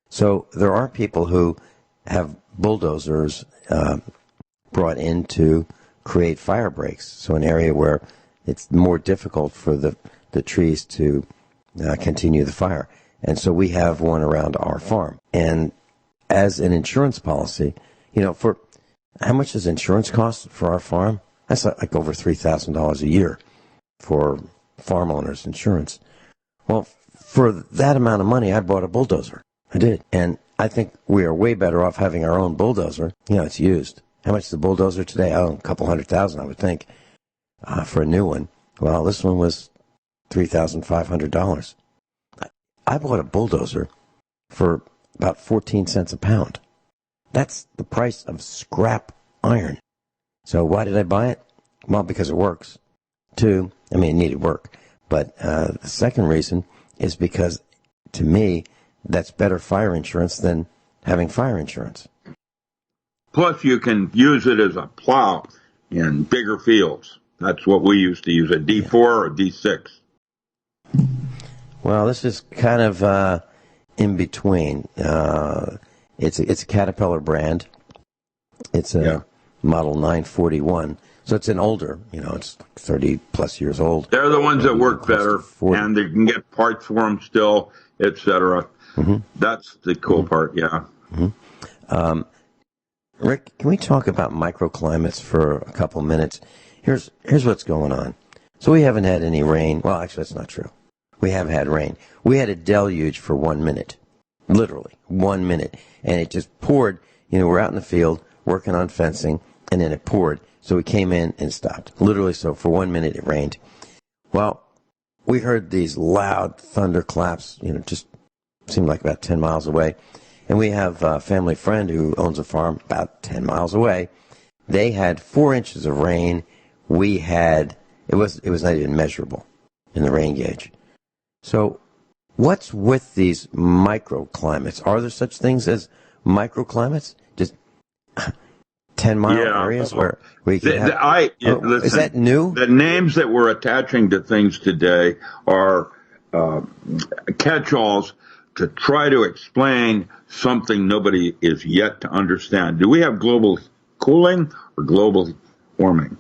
So there are people who have bulldozers brought in to create fire breaks. So an area where it's more difficult for the trees to continue the fire. And so we have one around our farm. And as an insurance policy, for how much does insurance cost for our farm? That's like over $3,000 a year for farm owners' insurance. Well, for that amount of money, I bought a bulldozer. I did. And I think we are way better off having our own bulldozer. It's used. How much is the bulldozer today? A couple $100,000, I would think, for a new one. Well, this one was $3,500. I bought a bulldozer for about 14 cents a pound. That's the price of scrap iron. So why did I buy it? Well, because it works. 2, it needed work. But the second reason is because, to me, that's better fire insurance than having fire insurance. Plus, you can use it as a plow in bigger fields. That's what we used to use, a D4 or D6. Well, this is kind of in between. It's a Caterpillar brand. It's a Model 941. So it's an older, it's 30-plus years old. They're the ones that work better, and they can get parts for them still, etc. Mm-hmm. That's the cool part, yeah. Mm-hmm. Rick, can we talk about microclimates for a couple minutes? Here's what's going on. So we haven't had any rain. Well, actually, that's not true. We have had rain. We had a deluge for 1 minute, literally 1 minute, and it just poured. We're out in the field working on fencing, and then it poured. So we came in and stopped. Literally, so for 1 minute it rained. Well, we heard these loud thunderclaps, just seemed like about 10 miles away. And we have a family friend who owns a farm about 10 miles away. They had 4 inches of rain. We had, it was not even measurable in the rain gauge. So What's with these microclimates? Are there such things as microclimates? Just 10-mile areas where you can have... listen, is that new? The names that we're attaching to things today are catch-alls to try to explain something nobody is yet to understand. Do we have global cooling or global warming?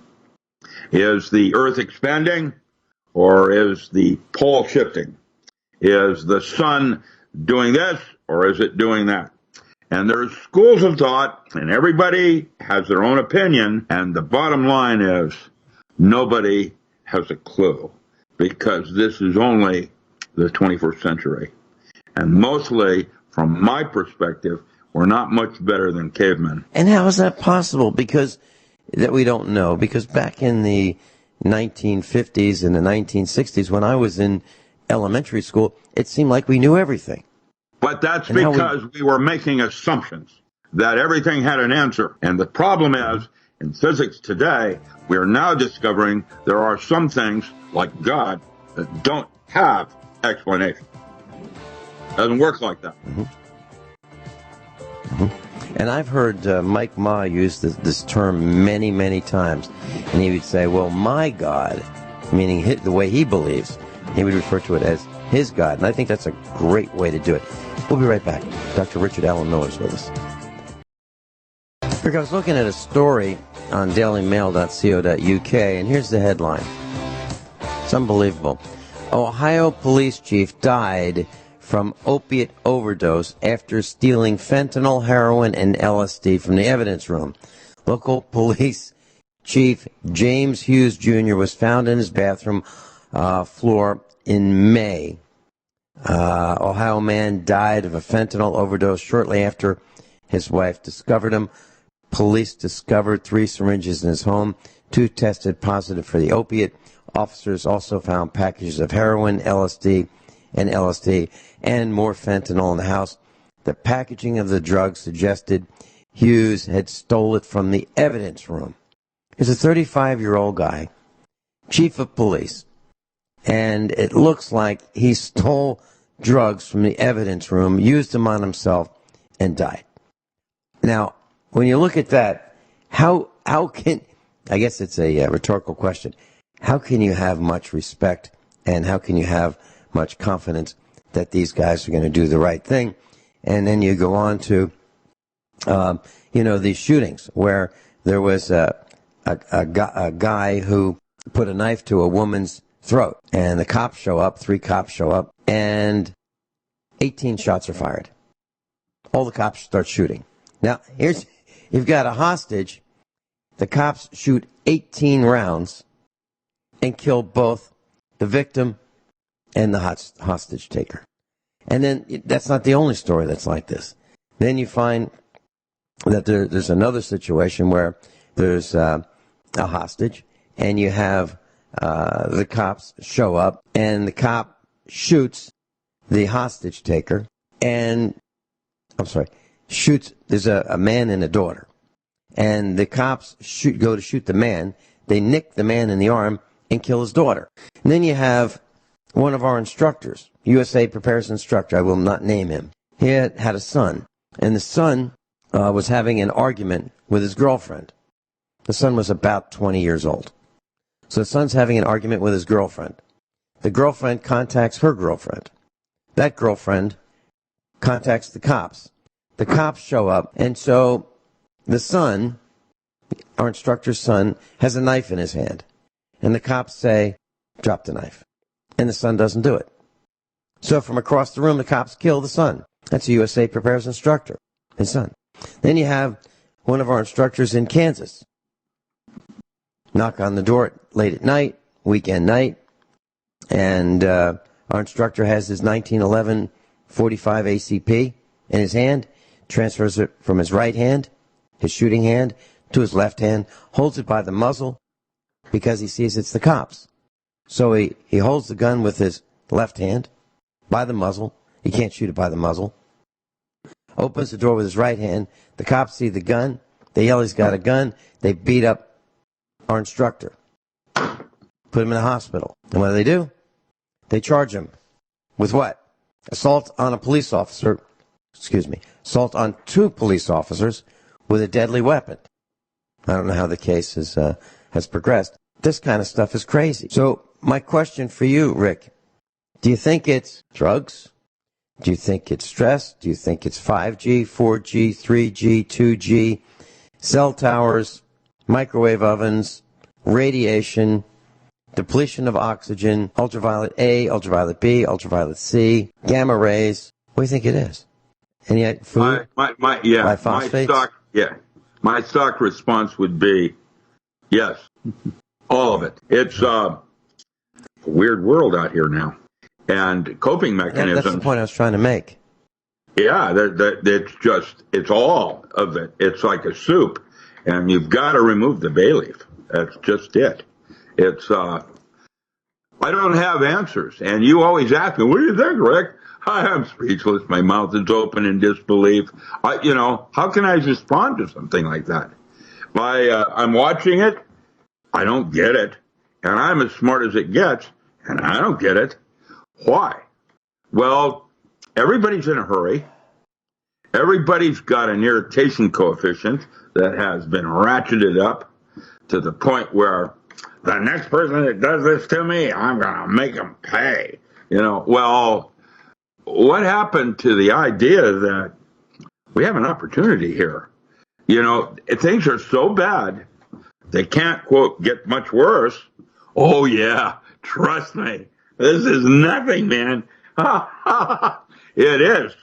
Is the Earth expanding or is the pole shifting? Is the sun doing this or is it doing that? And there's schools of thought, and everybody has their own opinion, and the bottom line is nobody has a clue, because this is only the 21st century. And mostly, from my perspective, we're not much better than cavemen. And how is that possible? Because that we don't know. Because back in the 1950s and the 1960s, when I was in elementary school, it seemed like we knew everything. But that's because we were making assumptions that everything had an answer. And the problem is, in physics today, we are now discovering there are some things, like God, that don't have explanation. Doesn't work like that. Mm-hmm. Mm-hmm. And I've heard Mike Ma use this term many, many times. And he would say, well, my God, meaning the way he believes, he would refer to it as his God. And I think that's a great way to do it. We'll be right back. Dr. Richard Allen Miller is with us. I was looking at a story on dailymail.co.uk, and here's the headline. It's unbelievable. Ohio police chief died from opiate overdose after stealing fentanyl, heroin, and LSD from the evidence room. Local police chief James Hughes Jr. was found in his bathroom floor in May. Ohio man died of a fentanyl overdose shortly after his wife discovered him. Police discovered 3 syringes in his home. 2 tested positive for the opiate. Officers also found packages of heroin, LSD, and more fentanyl in the house. The packaging of the drug suggested Hughes had stole it from the evidence room. He's a 35-year-old guy, chief of police, and it looks like he stole drugs from the evidence room, used them on himself, and died. Now, when you look at that, how can, I guess it's a rhetorical question, how can you have much respect and how can you have much confidence that these guys are going to do the right thing? And then you go on to, these shootings where there was a guy who put a knife to a woman's throat, and the cops show up, 3 cops show up, and 18 shots are fired. All the cops start shooting. Now, you've got a hostage. The cops shoot 18 rounds and kill both the victim and the hostage taker. And then that's not the only story that's like this. Then you find that there's another situation where there's a hostage, and you have the cops show up, and the cop shoots the hostage taker, there's a man and a daughter. And the cops go to shoot the man. They nick the man in the arm and kill his daughter. And then you have one of our instructors, USA Preparedness instructor, I will not name him. He had a son, and the son was having an argument with his girlfriend. The son was about 20 years old. So the son's having an argument with his girlfriend. The girlfriend contacts her girlfriend. That girlfriend contacts the cops. The cops show up, and so the son, our instructor's son, has a knife in his hand. And the cops say, drop the knife. And the son doesn't do it. So from across the room, the cops kill the son. That's a USA Preparedness instructor, his son. Then you have one of our instructors in Kansas. Knock on the door late at night, weekend night, and our instructor has his 1911 45 ACP in his hand, transfers it from his right hand, his shooting hand, to his left hand, holds it by the muzzle because he sees it's the cops. So he holds the gun with his left hand by the muzzle. He can't shoot it by the muzzle. Opens the door with his right hand. The cops see the gun. They yell he's got a gun. They beat up our instructor. Put him in a hospital. And what do? They charge him with what? Assault on a police officer, assault on 2 police officers with a deadly weapon. I don't know how the case has progressed. This kind of stuff is crazy. So my question for you, Rick, do you think it's drugs? Do you think it's stress? Do you think it's 5G, 4G, 3G, 2G, cell towers, microwave ovens, radiation, depletion of oxygen, ultraviolet A, ultraviolet B, ultraviolet C, gamma rays? What do you think it is? And yet food? My stock response would be yes, all of it. It's a weird world out here now. And coping mechanisms. Yeah, that's the point I was trying to make. Yeah, it's all of it. It's like a soup. And you've got to remove the bay leaf. That's just it. It's, I don't have answers. And you always ask me, what do you think, Rick? I'm speechless. My mouth is open in disbelief. How can I respond to something like that? I'm watching it. I don't get it. And I'm as smart as it gets. And I don't get it. Why? Well, everybody's in a hurry. Everybody's got an irritation coefficient that has been ratcheted up to the point where the next person that does this to me, I'm going to make them pay. Well, what happened to the idea that we have an opportunity here? Things are so bad, they can't, quote, get much worse. Oh, yeah, trust me. This is nothing, man. It is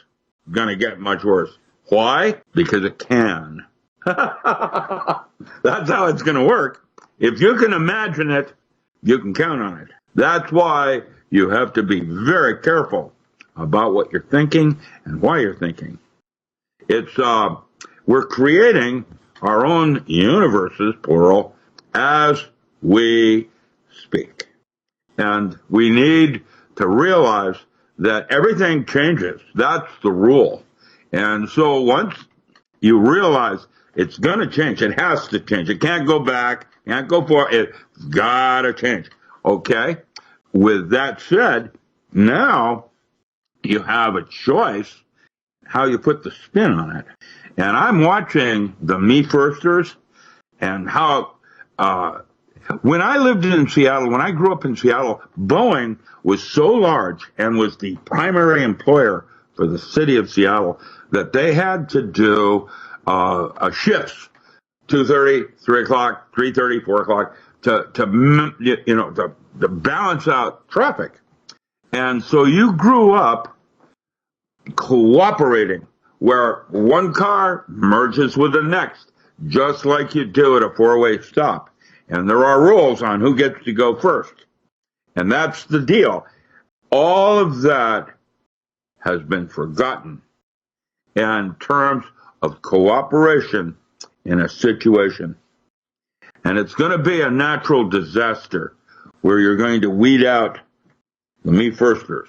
going to get much worse. Why? Because it can. That's how it's going to work. If you can imagine it, you can count on it. That's why you have to be very careful about what you're thinking and why you're thinking. We're creating our own universes, plural, as we speak. And we need to realize that everything changes. That's the rule. And so once you realize it's going to change, it has to change. It can't go back, can't go forward. It's got to change. Okay? With that said, now you have a choice how you put the spin on it. And I'm watching the me firsters and how when I lived in Seattle, when I grew up in Seattle, Boeing was so large and was the primary employer for the city of Seattle that they had to do shifts, 2:30, 3 o'clock, 3:30, 4 o'clock, to balance out traffic. And so you grew up cooperating where one car merges with the next, just like you do at a 4-way stop. And there are rules on who gets to go first. And that's the deal. All of that has been forgotten in terms of cooperation in a situation. And it's going to be a natural disaster where you're going to weed out the me firsters.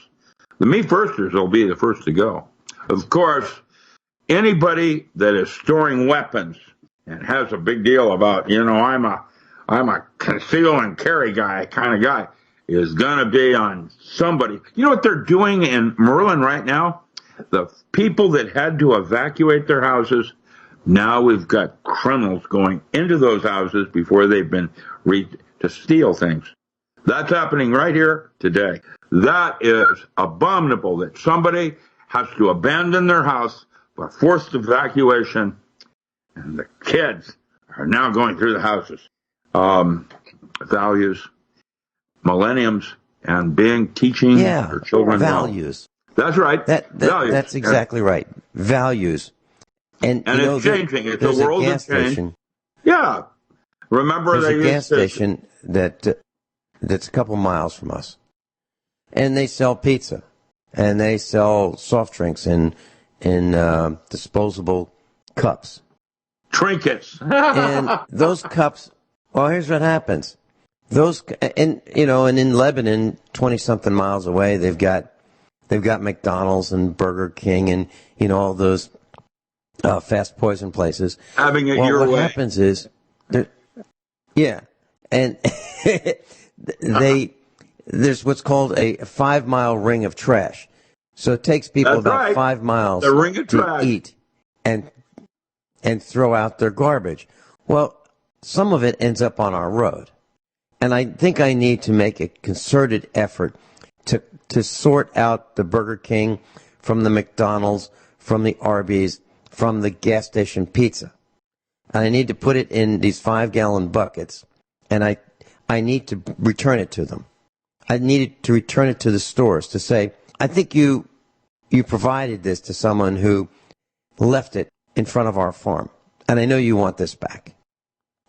The me firsters will be the first to go. Of course, anybody that is storing weapons and has a big deal about, I'm a conceal and carry guy kind of guy, is going to be on somebody. You know what they're doing in Merlin right now? The people that had to evacuate their houses, now we've got criminals going into those houses before they've been to steal things. That's happening right here today. That is abominable that somebody has to abandon their house for forced evacuation, and the kids are now going through the houses. Values, millenniums, and teaching your children values. That's right. Values. That's exactly right. Values. And it's changing. It's a world of change. Yeah. Remember, there's a gas station that's a couple miles from us, and they sell pizza, and they sell soft drinks in disposable cups, trinkets, and those cups. Well, here's what happens. And in Lebanon, 20-something miles away, they've got McDonald's and Burger King and all those fast poison places. Having it your way. What happens is, and there's what's called a 5-mile ring of trash. So it takes people That's about right. 5 miles The ring of to trash. eat and throw out their garbage. Well, some of it ends up on our road. And I think I need to make a concerted effort to sort out the Burger King from the McDonald's, from the Arby's, from the gas station pizza. And I need to put it in these 5-gallon buckets, and I need to return it to them. I needed to return it to the stores to say, I think you provided this to someone who left it in front of our farm, and I know you want this back.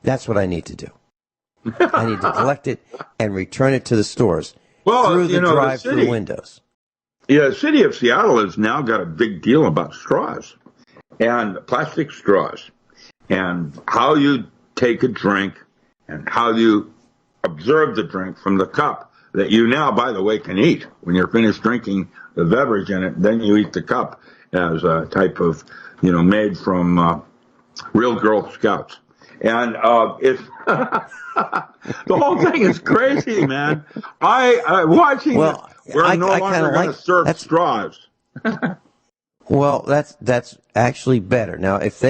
That's what I need to do. I need to collect it and return it to the stores through the drive-through windows. Yeah, the city of Seattle has now got a big deal about straws and plastic straws and how you take a drink and how you observe the drink from the cup that you now, by the way, can eat. When you're finished drinking the beverage in it, then you eat the cup as a type of, made from real Girl Scouts. And it's the whole thing is crazy, man. I'm watching we're no longer going to serve straws. Well, that's actually better. Now, if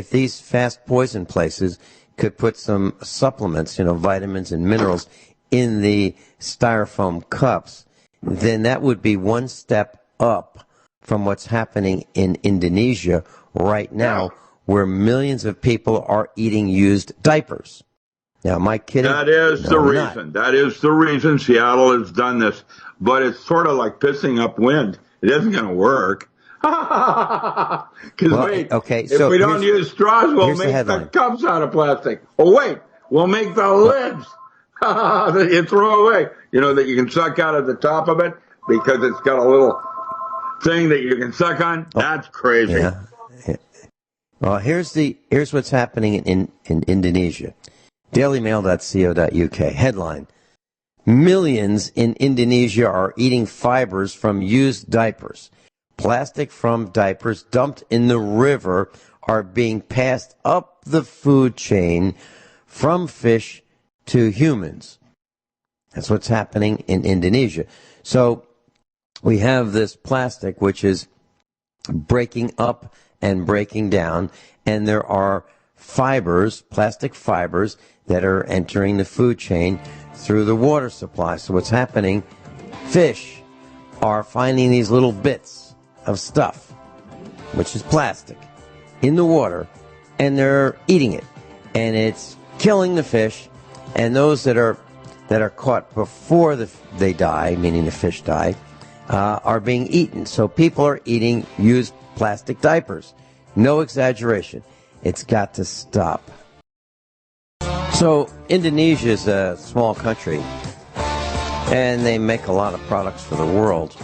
these fast poison places could put some supplements, vitamins and minerals in the styrofoam cups, then that would be one step up from what's happening in Indonesia right now, where millions of people are eating used diapers. Now, am I kidding? That is the reason. That is the reason Seattle has done this. But it's sort of like pissing up wind. It isn't going to work. Because if we don't use straws, we'll make the cups out of plastic. Oh, wait, we'll make the lids that you throw away. That you can suck out of the top of it because it's got a little thing that you can suck on. That's crazy. Yeah. Well, here's what's happening in Indonesia. DailyMail.co.uk. Headline: Millions in Indonesia are eating fibers from used diapers. Plastic from diapers dumped in the river are being passed up the food chain from fish to humans. That's what's happening in Indonesia. So we have this plastic which is breaking up and breaking down, and there are fibers, plastic fibers, that are entering the food chain through the water supply. So what's happening, fish are finding these little bits of stuff, which is plastic, in the water, and they're eating it. And it's killing the fish, and those that are caught before they die, meaning the fish die, are being eaten. So people are eating used plastic diapers. No exaggeration. It's got to stop. So Indonesia is a small country, and they make a lot of products for the world,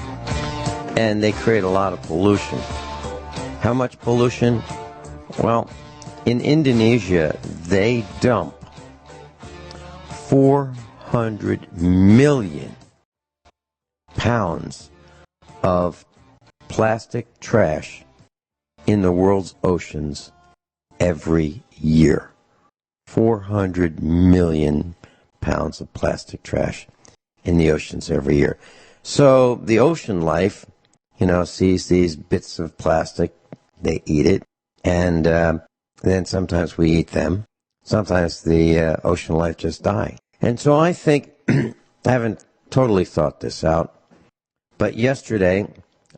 and they create a lot of pollution. How much pollution? Well, in Indonesia, they dump 400 million pounds of plastic trash in the world's oceans every year. 400 million pounds of plastic trash in the oceans every year. So the ocean life, sees these bits of plastic, they eat it, and then sometimes we eat them. Sometimes the ocean life just die. And so I think, I haven't totally thought this out, but yesterday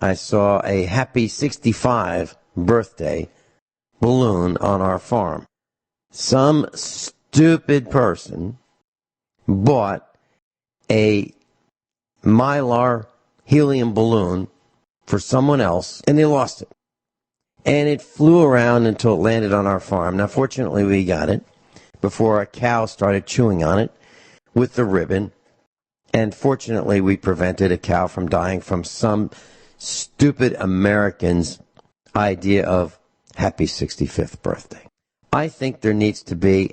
I saw a happy 65 birthday balloon on our farm. Some stupid person bought a Mylar helium balloon for someone else, and they lost it. And it flew around until it landed on our farm. Now, fortunately, we got it before a cow started chewing on it with the ribbon. And fortunately, we prevented a cow from dying from some stupid American's idea of happy 65th birthday. I think there needs to be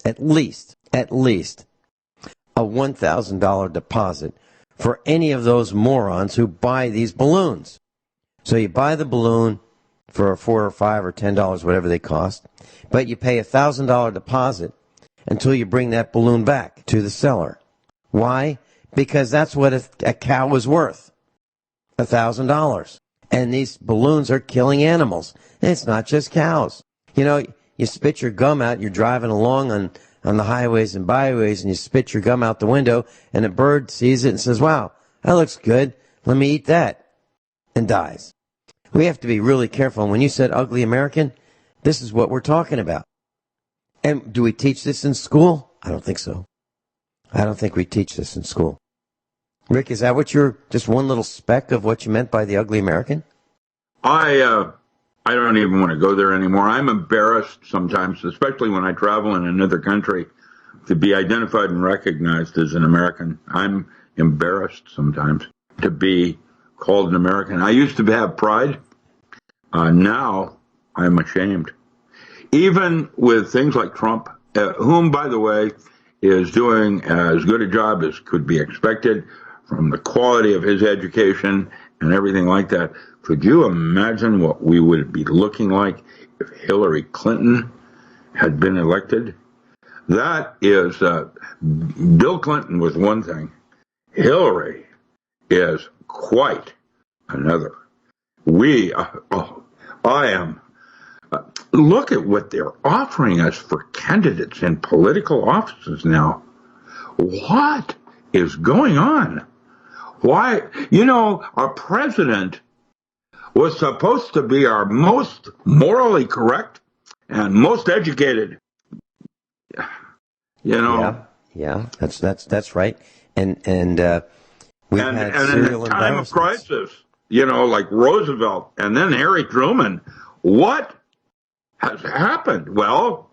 at least a $1,000 deposit for any of those morons who buy these balloons. So you buy the balloon for $4 or $5 or $10, whatever they cost, but you pay $1,000 deposit until you bring that balloon back to the seller. Why? Because that's what a cow is worth. $1,000. And these balloons are killing animals. And it's not just cows. You know, you spit your gum out, you're driving along on the highways and byways, and you spit your gum out the window, and a bird sees it and says, wow, that looks good. Let me eat that. And dies. We have to be really careful. And when you said ugly American, this is what we're talking about. And do we teach this in school? I don't think so. I don't think we teach this in school. Rick, is that what just one little speck of what you meant by the ugly American? I don't even want to go there anymore. I'm embarrassed sometimes, especially when I travel in another country, to be identified and recognized as an American. I'm embarrassed sometimes to be called an American. I used to have pride. Now I'm ashamed. Even with things like Trump, whom, by the way, is doing as good a job as could be expected from the quality of his education and everything like that. Could you imagine what we would be looking like if Hillary Clinton had been elected? That is, Bill Clinton was one thing. Hillary is quite another. Look at what they're offering us for candidates in political offices now. What is going on? Why? You know, our president was supposed to be our most morally correct and most educated. You know. Yeah, that's right. And we've had serial in a time of crisis, you know, like Roosevelt and then Harry Truman. What has happened? Well,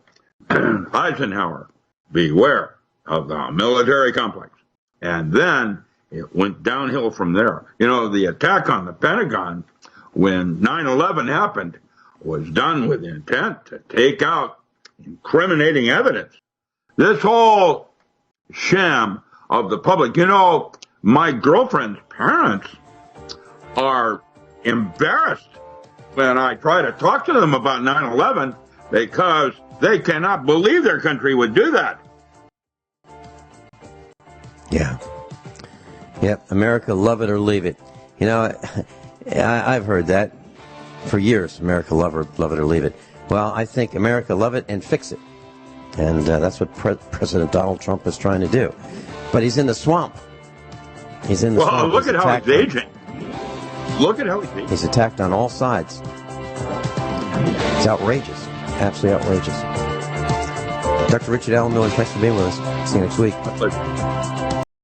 Eisenhower, beware of the military complex. And then it went downhill from there. You know, the attack on the Pentagon when 9/11 happened was done with intent to take out incriminating evidence. This whole sham of the public, you know, my girlfriend's parents are embarrassed when I try to talk to them about 9/11 because they cannot believe their country would do that. Yeah. Yep, America, love it or leave it. You know, I've heard that for years, America, love it or leave it. Well, I think America, love it and fix it. And that's what President Donald Trump is trying to do. But he's in the swamp. He's in the swamp. Well, look at how he's aging. Look at how he's aging. He's attacked on all sides. It's outrageous. Absolutely outrageous. Dr. Richard Allen Miller, thanks for being with us. See you next week. My pleasure.